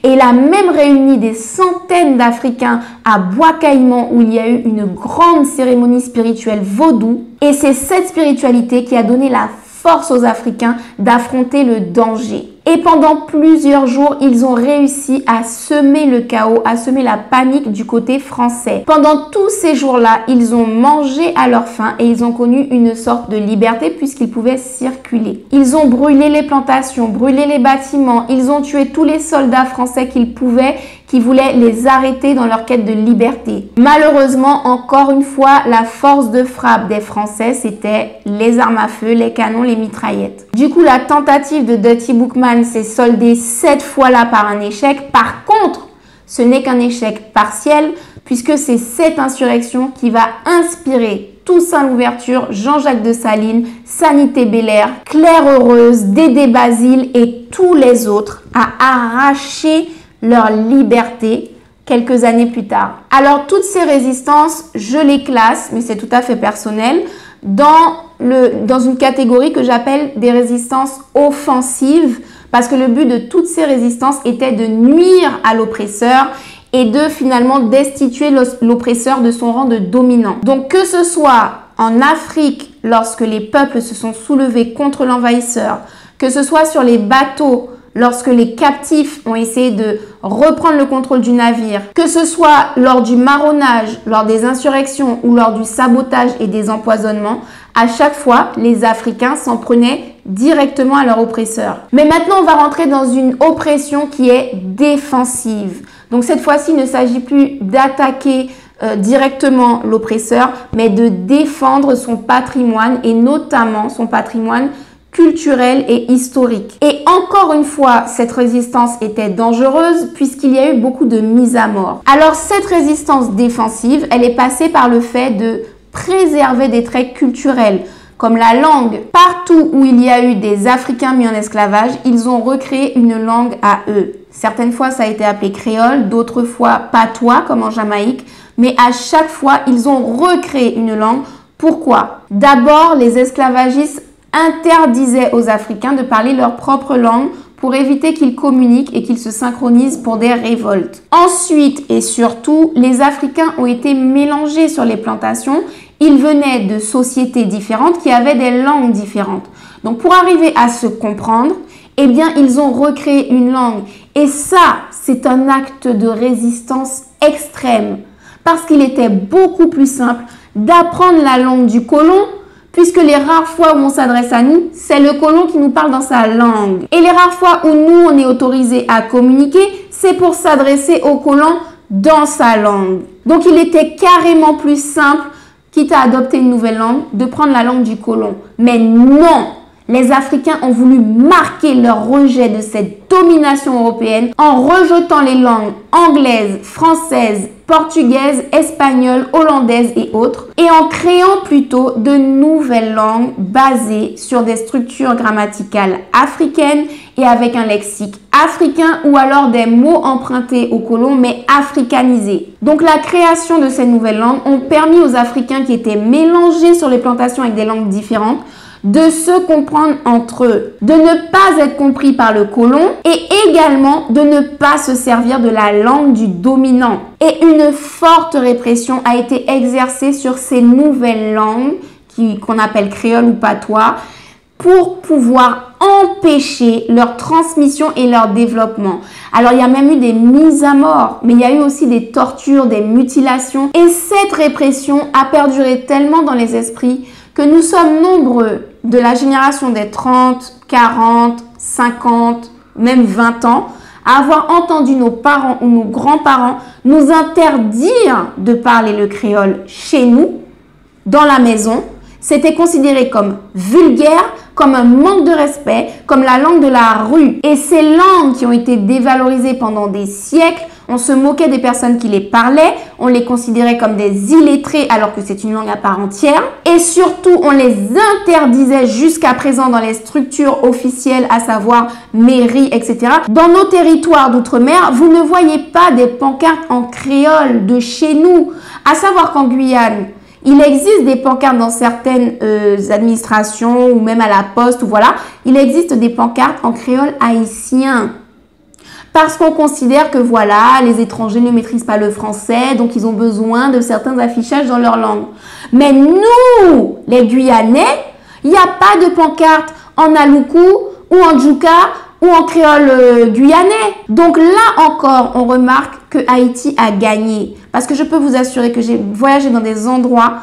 et il a même réuni des centaines d'Africains à Bois-Caïman où il y a eu une grande cérémonie spirituelle vaudou. Et c'est cette spiritualité qui a donné la force aux Africains d'affronter le danger. Et pendant plusieurs jours, ils ont réussi à semer le chaos, à semer la panique du côté français. Pendant tous ces jours-là, ils ont mangé à leur faim et ils ont connu une sorte de liberté puisqu'ils pouvaient circuler. Ils ont brûlé les plantations, brûlé les bâtiments, ils ont tué tous les soldats français qu'ils pouvaient, qui voulaient les arrêter dans leur quête de liberté. Malheureusement, encore une fois, la force de frappe des Français, c'était les armes à feu, les canons, les mitraillettes. Du coup, la tentative de Dutty Boukman s'est soldée cette fois-là par un échec. Par contre, ce n'est qu'un échec partiel, puisque c'est cette insurrection qui va inspirer Toussaint Louverture, Jean-Jacques Dessalines, Sanité Belair, Claire Heureuse, Dédé Basile et tous les autres à arracher leur liberté quelques années plus tard. Alors toutes ces résistances, je les classe, mais c'est tout à fait personnel, dans une catégorie que j'appelle des résistances offensives, parce que le but de toutes ces résistances était de nuire à l'oppresseur et de finalement destituer l'oppresseur de son rang de dominant. Donc que ce soit en Afrique, lorsque les peuples se sont soulevés contre l'envahisseur, que ce soit sur les bateaux, lorsque les captifs ont essayé de reprendre le contrôle du navire, que ce soit lors du marronnage, lors des insurrections ou lors du sabotage et des empoisonnements, à chaque fois, les Africains s'en prenaient directement à leur oppresseur. Mais maintenant, on va rentrer dans une oppression qui est défensive. Donc cette fois-ci, il ne s'agit plus d'attaquer directement l'oppresseur, mais de défendre son patrimoine et notamment son patrimoine culturelle et historique. Et encore une fois, cette résistance était dangereuse puisqu'il y a eu beaucoup de mises à mort. Alors cette résistance défensive, elle est passée par le fait de préserver des traits culturels comme la langue. Partout où il y a eu des Africains mis en esclavage, ils ont recréé une langue à eux. Certaines fois, ça a été appelé créole, d'autres fois patois comme en Jamaïque, mais à chaque fois, ils ont recréé une langue. Pourquoi? D'abord, les esclavagistes interdisaient aux Africains de parler leur propre langue pour éviter qu'ils communiquent et qu'ils se synchronisent pour des révoltes. Ensuite et surtout, les Africains ont été mélangés sur les plantations. Ils venaient de sociétés différentes qui avaient des langues différentes. Donc pour arriver à se comprendre, eh bien ils ont recréé une langue. Et ça, c'est un acte de résistance extrême parce qu'il était beaucoup plus simple d'apprendre la langue du colon, puisque les rares fois où on s'adresse à nous, c'est le colon qui nous parle dans sa langue. Et les rares fois où nous, on est autorisé à communiquer, c'est pour s'adresser au colon dans sa langue. Donc, il était carrément plus simple, quitte à adopter une nouvelle langue, de prendre la langue du colon. Mais non! Les Africains ont voulu marquer leur rejet de cette domination européenne en rejetant les langues anglaises, françaises, portugaises, espagnoles, hollandaises et autres, et en créant plutôt de nouvelles langues basées sur des structures grammaticales africaines et avec un lexique africain ou alors des mots empruntés aux colons mais africanisés. Donc la création de ces nouvelles langues ont permis aux Africains qui étaient mélangés sur les plantations avec des langues différentes de se comprendre entre eux, de ne pas être compris par le colon et également de ne pas se servir de la langue du dominant. Et une forte répression a été exercée sur ces nouvelles langues qu'on appelle créole ou patois pour pouvoir empêcher leur transmission et leur développement. Alors, il y a même eu des mises à mort, mais il y a eu aussi des tortures, des mutilations. Et cette répression a perduré tellement dans les esprits que nous sommes nombreux de la génération des 30, 40, 50, même 20 ans à avoir entendu nos parents ou nos grands-parents nous interdire de parler le créole chez nous, dans la maison. C'était considéré comme vulgaire, comme un manque de respect, comme la langue de la rue. Et ces langues qui ont été dévalorisées pendant des siècles, on se moquait des personnes qui les parlaient, on les considérait comme des illettrés alors que c'est une langue à part entière. Et surtout, on les interdisait jusqu'à présent dans les structures officielles, à savoir mairies, etc. Dans nos territoires d'outre-mer, vous ne voyez pas des pancartes en créole de chez nous. À savoir qu'en Guyane, il existe des pancartes dans certaines administrations ou même à la poste, ou voilà, il existe des pancartes en créole haïtien. Parce qu'on considère que voilà, les étrangers ne maîtrisent pas le français, donc ils ont besoin de certains affichages dans leur langue. Mais nous, les Guyanais, Il n'y a pas de pancarte en Aloukou ou en Djouka ou en créole guyanais. Donc là encore, on remarque que Haïti a gagné. Parce que je peux vous assurer que j'ai voyagé dans des endroits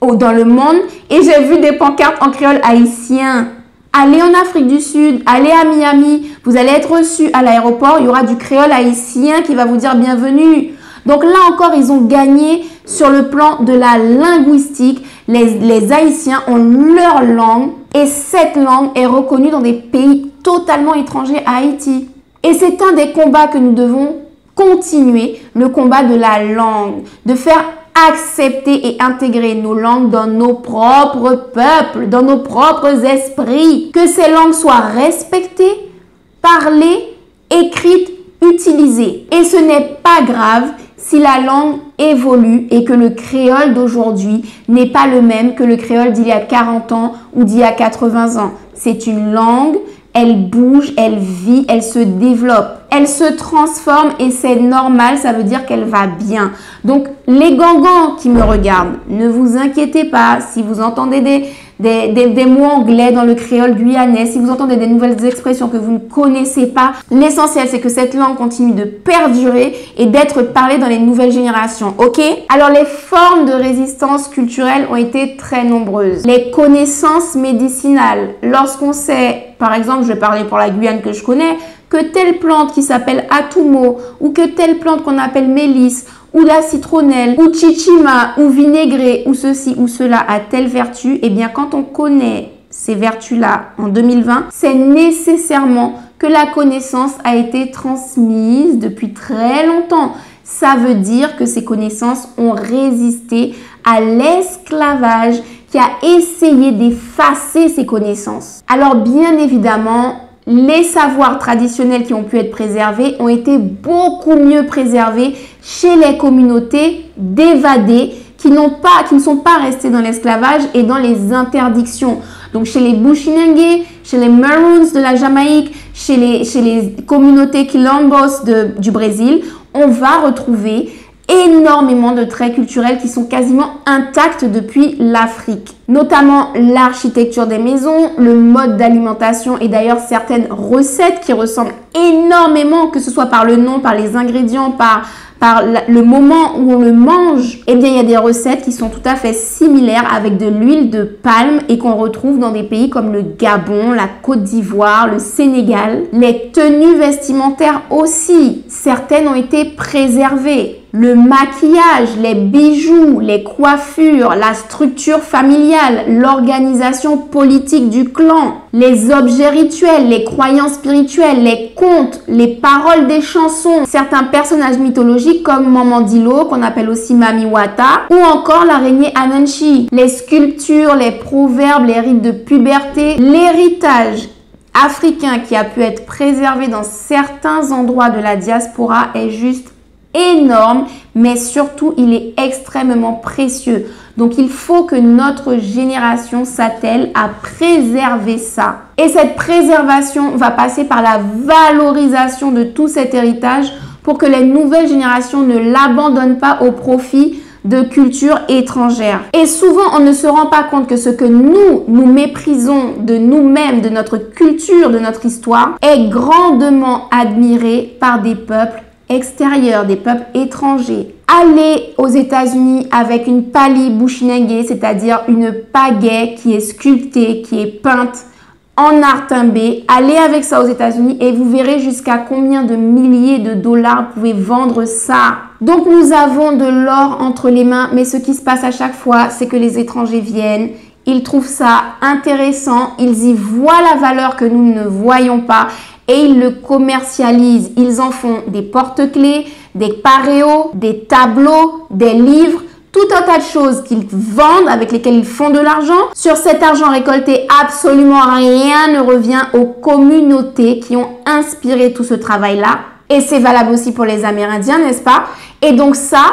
dans le monde et j'ai vu des pancartes en créole haïtien. Allez en Afrique du Sud, allez à Miami, vous allez être reçu à l'aéroport, il y aura du créole haïtien qui va vous dire bienvenue. Donc là encore, ils ont gagné sur le plan de la linguistique. Les Haïtiens ont leur langue et cette langue est reconnue dans des pays totalement étrangers à Haïti. Et c'est un des combats que nous devons continuer, le combat de la langue, de faire accepter et intégrer nos langues dans nos propres peuples, dans nos propres esprits. Que ces langues soient respectées, parlées, écrites, utilisées. Et ce n'est pas grave si la langue évolue et que le créole d'aujourd'hui n'est pas le même que le créole d'il y a 40 ans ou d'il y a 80 ans. C'est une langue, elle bouge, elle vit, elle se développe, elle se transforme et c'est normal, ça veut dire qu'elle va bien. Donc, les gangans qui me regardent, ne vous inquiétez pas si vous entendez des mots anglais dans le créole guyanais, si vous entendez des nouvelles expressions que vous ne connaissez pas. L'essentiel, c'est que cette langue continue de perdurer et d'être parlée dans les nouvelles générations, ok? Alors, les formes de résistance culturelle ont été très nombreuses. Les connaissances médicinales, lorsqu'on sait, par exemple, je vais parler pour la Guyane que je connais, que telle plante qui s'appelle atumo ou que telle plante qu'on appelle mélisse ou la citronnelle ou chichima ou vinaigré ou ceci ou cela a telle vertu, eh bien quand on connaît ces vertus-là en 2020, c'est nécessairement que la connaissance a été transmise depuis très longtemps. Ça veut dire que ces connaissances ont résisté à l'esclavage qui a essayé d'effacer ces connaissances. Alors bien évidemment, les savoirs traditionnels qui ont pu être préservés ont été beaucoup mieux préservés chez les communautés d'évadés qui ne sont pas restés dans l'esclavage et dans les interdictions. Donc chez les Bushinengue, chez les Maroons de la Jamaïque, chez les communautés Quilombos du Brésil, on va retrouver énormément de traits culturels qui sont quasiment intacts depuis l'Afrique. Notamment l'architecture des maisons, le mode d'alimentation et d'ailleurs certaines recettes qui ressemblent énormément, que ce soit par le nom, par les ingrédients, par le moment où on le mange. Eh bien, il y a des recettes qui sont tout à fait similaires avec de l'huile de palme et qu'on retrouve dans des pays comme le Gabon, la Côte d'Ivoire, le Sénégal. Les tenues vestimentaires aussi, certaines ont été préservées. Le maquillage, les bijoux, les coiffures, la structure familiale, l'organisation politique du clan, les objets rituels, les croyances spirituelles, les contes, les paroles des chansons, certains personnages mythologiques comme Mamandilo, qu'on appelle aussi Mami Wata, ou encore l'araignée Anansi, les sculptures, les proverbes, les rites de puberté, l'héritage africain qui a pu être préservé dans certains endroits de la diaspora est juste énorme, mais surtout il est extrêmement précieux. Donc il faut que notre génération s'attelle à préserver ça. Et cette préservation va passer par la valorisation de tout cet héritage pour que les nouvelles générations ne l'abandonnent pas au profit de cultures étrangères. Et souvent, on ne se rend pas compte que ce que nous méprisons de nous-mêmes, de notre culture, de notre histoire, est grandement admiré par des peuples extérieurs, des peuples étrangers. Allez aux États-Unis avec une pali bushinengue, c'est-à-dire une pagaie qui est sculptée, qui est peinte en art timbé. Allez avec ça aux États-Unis et vous verrez jusqu'à combien de milliers de dollars vous pouvez vendre ça. Donc nous avons de l'or entre les mains, mais ce qui se passe à chaque fois, c'est que les étrangers viennent, ils trouvent ça intéressant, ils y voient la valeur que nous ne voyons pas et ils le commercialisent. Ils en font des porte-clés, des paréos, des tableaux, des livres, tout un tas de choses qu'ils vendent, avec lesquelles ils font de l'argent. Sur cet argent récolté, absolument rien ne revient aux communautés qui ont inspiré tout ce travail-là. Et c'est valable aussi pour les Amérindiens, n'est-ce pas? Et donc ça,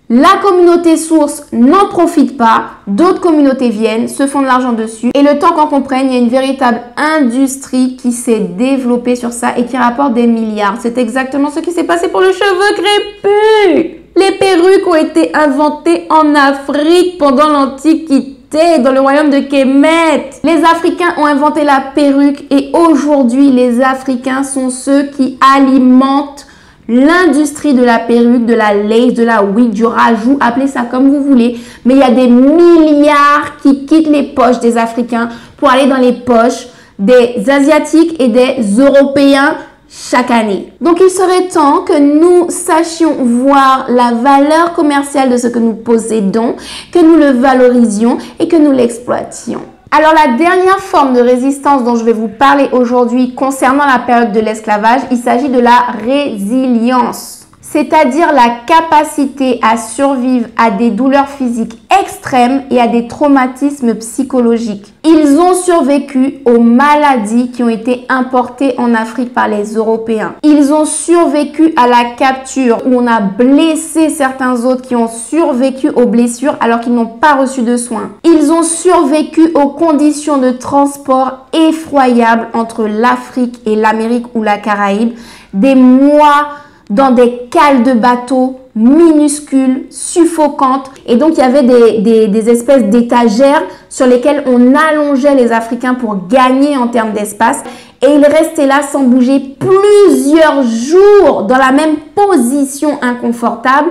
la communauté source n'en profite pas, d'autres communautés viennent, se font de l'argent dessus. Et le temps qu'on comprenne, il y a une véritable industrie qui s'est développée sur ça et qui rapporte des milliards. C'est exactement ce qui s'est passé pour le cheveu crépus. Les perruques ont été inventées en Afrique pendant l'Antiquité. dans le royaume de Kemet. Les Africains ont inventé la perruque et aujourd'hui, les Africains sont ceux qui alimentent l'industrie de la perruque, de la lace, de la wig, du rajout, appelez ça comme vous voulez. Mais il y a des milliards qui quittent les poches des Africains pour aller dans les poches des Asiatiques et des Européens chaque année. Donc, il serait temps que nous sachions voir la valeur commerciale de ce que nous possédons, que nous le valorisions et que nous l'exploitions. Alors, la dernière forme de résistance dont je vais vous parler aujourd'hui concernant la période de l'esclavage, il s'agit de la résilience. C'est-à-dire la capacité à survivre à des douleurs physiques extrêmes et à des traumatismes psychologiques. Ils ont survécu aux maladies qui ont été importées en Afrique par les Européens. Ils ont survécu à la capture où on a blessé certains autres qui ont survécu aux blessures alors qu'ils n'ont pas reçu de soins. Ils ont survécu aux conditions de transport effroyables entre l'Afrique et l'Amérique ou la Caraïbe. Des mois dans des cales de bateaux minuscules, suffocantes. Et donc, il y avait des espèces d'étagères sur lesquelles on allongeait les Africains pour gagner en termes d'espace. Et ils restaient là sans bouger plusieurs jours dans la même position inconfortable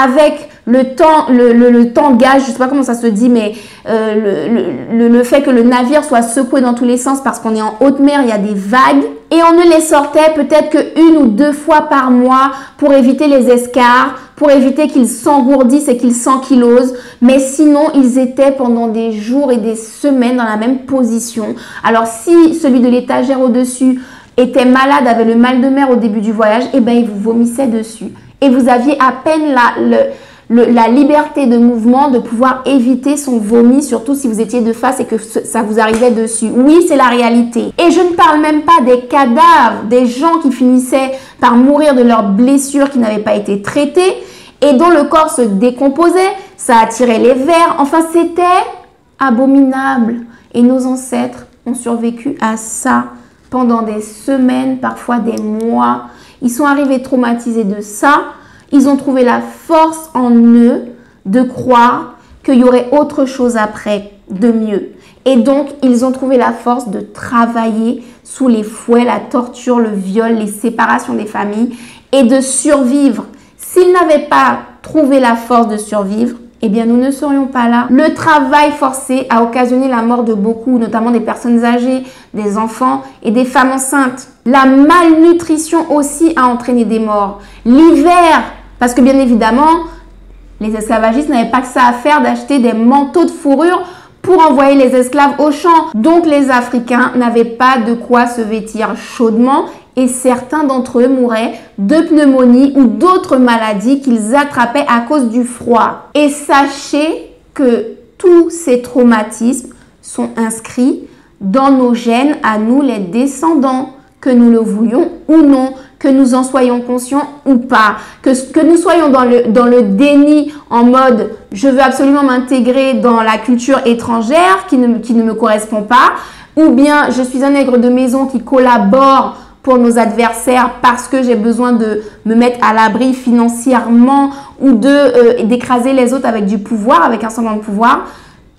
avec le tangage, je ne sais pas comment ça se dit, mais le fait que le navire soit secoué dans tous les sens parce qu'on est en haute mer, il y a des vagues. Et on ne les sortait peut-être qu'une ou deux fois par mois pour éviter les escarres, pour éviter qu'ils s'engourdissent et qu'ils s'ankylosent. Mais sinon, ils étaient pendant des jours et des semaines dans la même position. Alors, si celui de l'étagère au-dessus était malade, avait le mal de mer au début du voyage, eh ben, il vous vomissait dessus. Et vous aviez à peine la liberté de mouvement de pouvoir éviter son vomi, surtout si vous étiez de face et que ça vous arrivait dessus. Oui, c'est la réalité. Et je ne parle même pas des cadavres, des gens qui finissaient par mourir de leurs blessures qui n'avaient pas été traitées et dont le corps se décomposait, ça attirait les vers. Enfin, c'était abominable. Et nos ancêtres ont survécu à ça pendant des semaines, parfois des mois. Ils sont arrivés traumatisés de ça. Ils ont trouvé la force en eux de croire qu'il y aurait autre chose après, de mieux. Et donc, ils ont trouvé la force de travailler sous les fouets, la torture, le viol, les séparations des familles et de survivre. S'ils n'avaient pas trouvé la force de survivre, eh bien, nous ne serions pas là. Le travail forcé a occasionné la mort de beaucoup, notamment des personnes âgées, des enfants et des femmes enceintes. La malnutrition aussi a entraîné des morts. L'hiver, parce que bien évidemment, les esclavagistes n'avaient pas que ça à faire d'acheter des manteaux de fourrure pour envoyer les esclaves au champ. Donc, les Africains n'avaient pas de quoi se vêtir chaudement et certains d'entre eux mouraient de pneumonie ou d'autres maladies qu'ils attrapaient à cause du froid. Et sachez que tous ces traumatismes sont inscrits dans nos gènes à nous les descendants, que nous le voulions ou non, que nous en soyons conscients ou pas, que nous soyons dans le déni en mode « je veux absolument m'intégrer dans la culture étrangère qui ne me correspond pas » ou bien « je suis un nègre de maison qui collabore pour nos adversaires parce que j'ai besoin de me mettre à l'abri financièrement ou d'écraser les autres avec du pouvoir, avec un semblant de pouvoir ».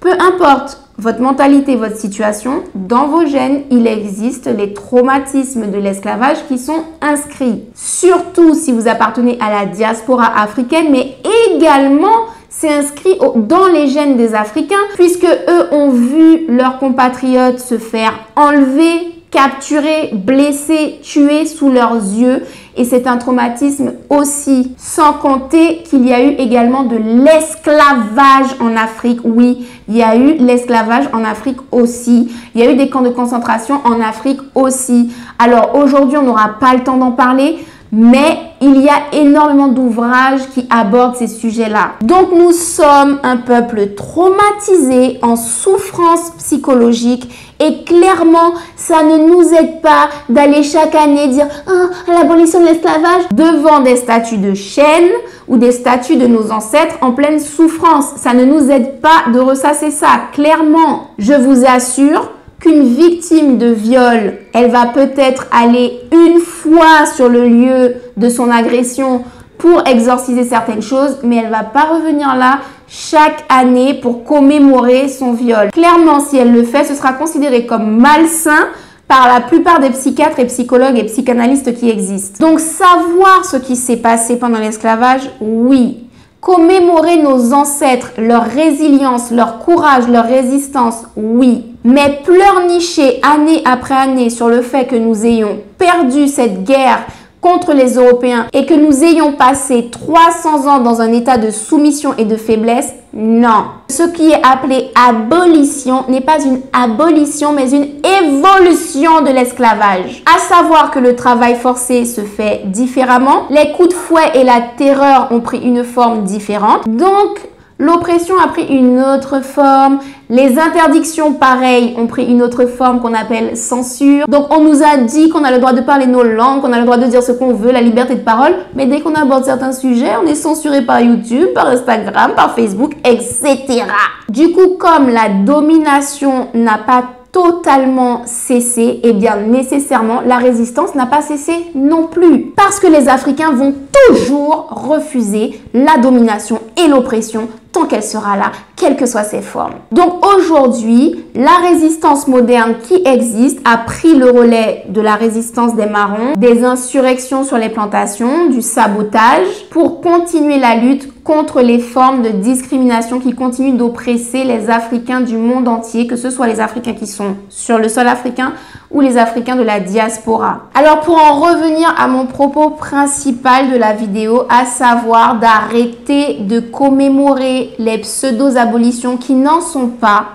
Peu importe votre mentalité, votre situation, dans vos gènes, il existe les traumatismes de l'esclavage qui sont inscrits. Surtout si vous appartenez à la diaspora africaine, mais également c'est inscrit dans les gènes des Africains, puisque eux ont vu leurs compatriotes se faire enlever, capturés, blessés, tués sous leurs yeux. Et c'est un traumatisme aussi. Sans compter qu'il y a eu également de l'esclavage en Afrique. Oui, il y a eu l'esclavage en Afrique aussi. Il y a eu des camps de concentration en Afrique aussi. Alors aujourd'hui, on n'aura pas le temps d'en parler, mais il y a énormément d'ouvrages qui abordent ces sujets-là. Donc nous sommes un peuple traumatisé, en souffrance psychologique. Et clairement, ça ne nous aide pas d'aller chaque année dire l'abolition de l'esclavage devant des statues de chêne ou des statues de nos ancêtres en pleine souffrance. Ça ne nous aide pas de ressasser ça, clairement. Je vous assure qu'une victime de viol, elle va peut-être aller une fois sur le lieu de son agression pour exorciser certaines choses, mais elle ne va pas revenir là chaque année pour commémorer son viol. Clairement, si elle le fait, ce sera considéré comme malsain par la plupart des psychiatres et psychologues et psychanalystes qui existent. Donc, savoir ce qui s'est passé pendant l'esclavage, oui. Commémorer nos ancêtres, leur résilience, leur courage, leur résistance, oui. Mais pleurnicher année après année sur le fait que nous ayons perdu cette guerre contre les Européens et que nous ayons passé 300 ans dans un état de soumission et de faiblesse, non. Ce qui est appelé abolition n'est pas une abolition, mais une évolution de l'esclavage. À savoir que le travail forcé se fait différemment, les coups de fouet et la terreur ont pris une forme différente. Donc, l'oppression a pris une autre forme. Les interdictions, pareil, ont pris une autre forme qu'on appelle censure. Donc, on nous a dit qu'on a le droit de parler nos langues, qu'on a le droit de dire ce qu'on veut, la liberté de parole. Mais dès qu'on aborde certains sujets, on est censuré par YouTube, par Instagram, par Facebook, etc. Du coup, comme la domination n'a pas totalement cessé, et bien nécessairement la résistance n'a pas cessé non plus. Parce que les Africains vont toujours refuser la domination et l'oppression tant qu'elle sera là, quelles que soient ses formes. Donc aujourd'hui, la résistance moderne qui existe a pris le relais de la résistance des marrons, des insurrections sur les plantations, du sabotage, pour continuer la lutte contre les formes de discrimination qui continuent d'oppresser les Africains du monde entier, que ce soit les Africains qui sont sur le sol africain ou les Africains de la diaspora. Alors pour en revenir à mon propos principal de la vidéo, à savoir d'arrêter de commémorer les pseudo-abolitions qui n'en sont pas,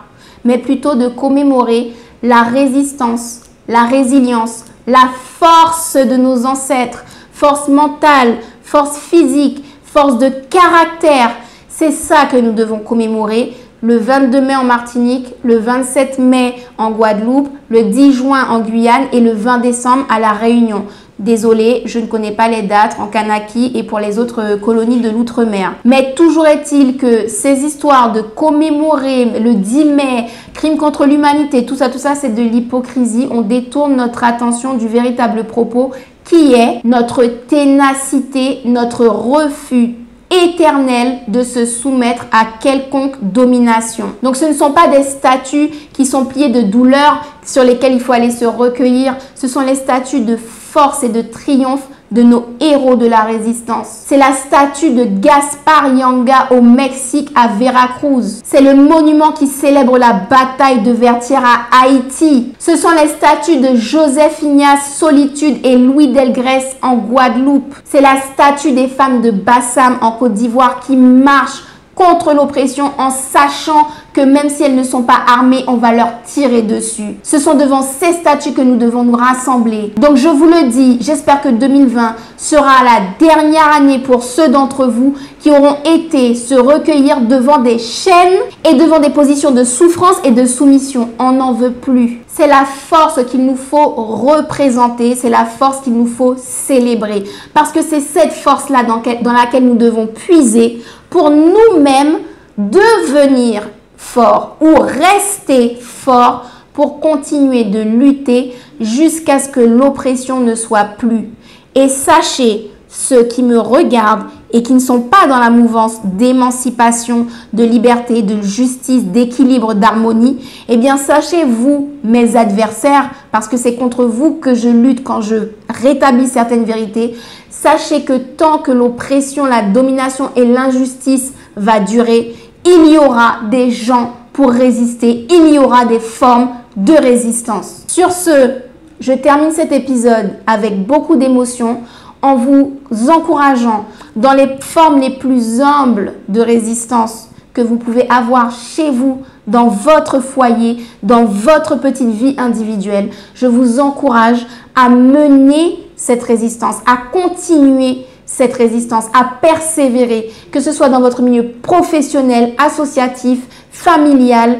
mais plutôt de commémorer la résistance, la résilience, la force de nos ancêtres, force mentale, force physique, force de caractère. C'est ça que nous devons commémorer le 22 mai en Martinique, le 27 mai en Guadeloupe, le 10 juin en Guyane et le 20 décembre à La Réunion. Désolée, je ne connais pas les dates en Kanaki et pour les autres colonies de l'outre-mer. Mais toujours est-il que ces histoires de commémorer le 10 mai, crime contre l'humanité, tout ça c'est de l'hypocrisie. On détourne notre attention du véritable propos qui est notre ténacité, notre refus éternel de se soumettre à quelconque domination. Donc ce ne sont pas des statues qui sont pliées de douleur sur lesquelles il faut aller se recueillir. Ce sont les statues de force et de triomphe de nos héros de la résistance. C'est la statue de Gaspar Yanga au Mexique à Veracruz. C'est le monument qui célèbre la bataille de Vertières à Haïti. Ce sont les statues de Joseph Ignace Solitude et Louis Delgrès en Guadeloupe. C'est la statue des femmes de Bassam en Côte d'Ivoire qui marchent contre l'oppression en sachant que même si elles ne sont pas armées, on va leur tirer dessus. Ce sont devant ces statues que nous devons nous rassembler. Donc je vous le dis, j'espère que 2020 sera la dernière année pour ceux d'entre vous qui auront été se recueillir devant des chaînes et devant des positions de souffrance et de soumission. On n'en veut plus. C'est la force qu'il nous faut représenter, c'est la force qu'il nous faut célébrer. Parce que c'est cette force-là dans laquelle nous devons puiser pour nous-mêmes devenir forts ou rester forts pour continuer de lutter jusqu'à ce que l'oppression ne soit plus. Et sachez, ceux qui me regardent et qui ne sont pas dans la mouvance d'émancipation, de liberté, de justice, d'équilibre, d'harmonie, eh bien sachez vous, mes adversaires, parce que c'est contre vous que je lutte quand je rétablis certaines vérités, sachez que tant que l'oppression, la domination et l'injustice va durer, il y aura des gens pour résister, il y aura des formes de résistance. Sur ce, je termine cet épisode avec beaucoup d'émotion en vous encourageant dans les formes les plus humbles de résistance que vous pouvez avoir chez vous, dans votre foyer, dans votre petite vie individuelle. Je vous encourage à mener cette résistance, à continuer cette résistance, à persévérer, que ce soit dans votre milieu professionnel, associatif, familial,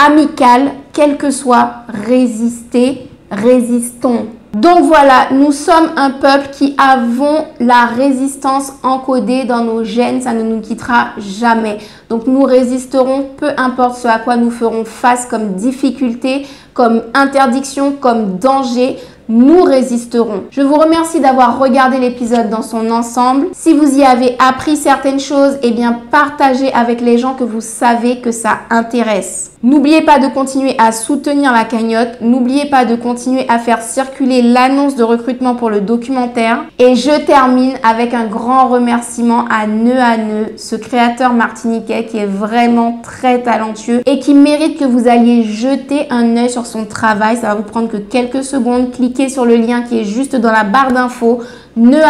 amical, quel que soit, résistez, résistons. Donc voilà, nous sommes un peuple qui avons la résistance encodée dans nos gènes, ça ne nous quittera jamais. Donc nous résisterons, peu importe ce à quoi nous ferons face comme difficulté, comme interdiction, comme danger. nous résisterons. Je vous remercie d'avoir regardé l'épisode dans son ensemble. Si vous y avez appris certaines choses, eh bien partagez avec les gens que vous savez que ça intéresse. N'oubliez pas de continuer à soutenir la cagnotte. N'oubliez pas de continuer à faire circuler l'annonce de recrutement pour le documentaire. Et je termine avec un grand remerciement à Neu, ce créateur martiniquais qui est vraiment très talentueux et qui mérite que vous alliez jeter un œil sur son travail. Ça va vous prendre que quelques secondes. Cliquez sur le lien qui est juste dans la barre d'infos. Neu,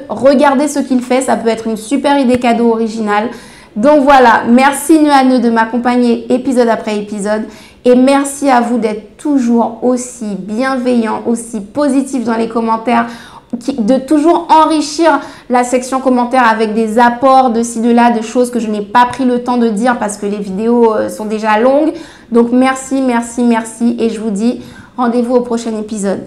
regardez ce qu'il fait. Ça peut être une super idée cadeau originale. Donc voilà, merci Neu de m'accompagner épisode après épisode et merci à vous d'être toujours aussi bienveillant, aussi positif dans les commentaires, de toujours enrichir la section commentaires avec des apports de ci, de là, de choses que je n'ai pas pris le temps de dire parce que les vidéos sont déjà longues. Donc merci et je vous dis rendez-vous au prochain épisode.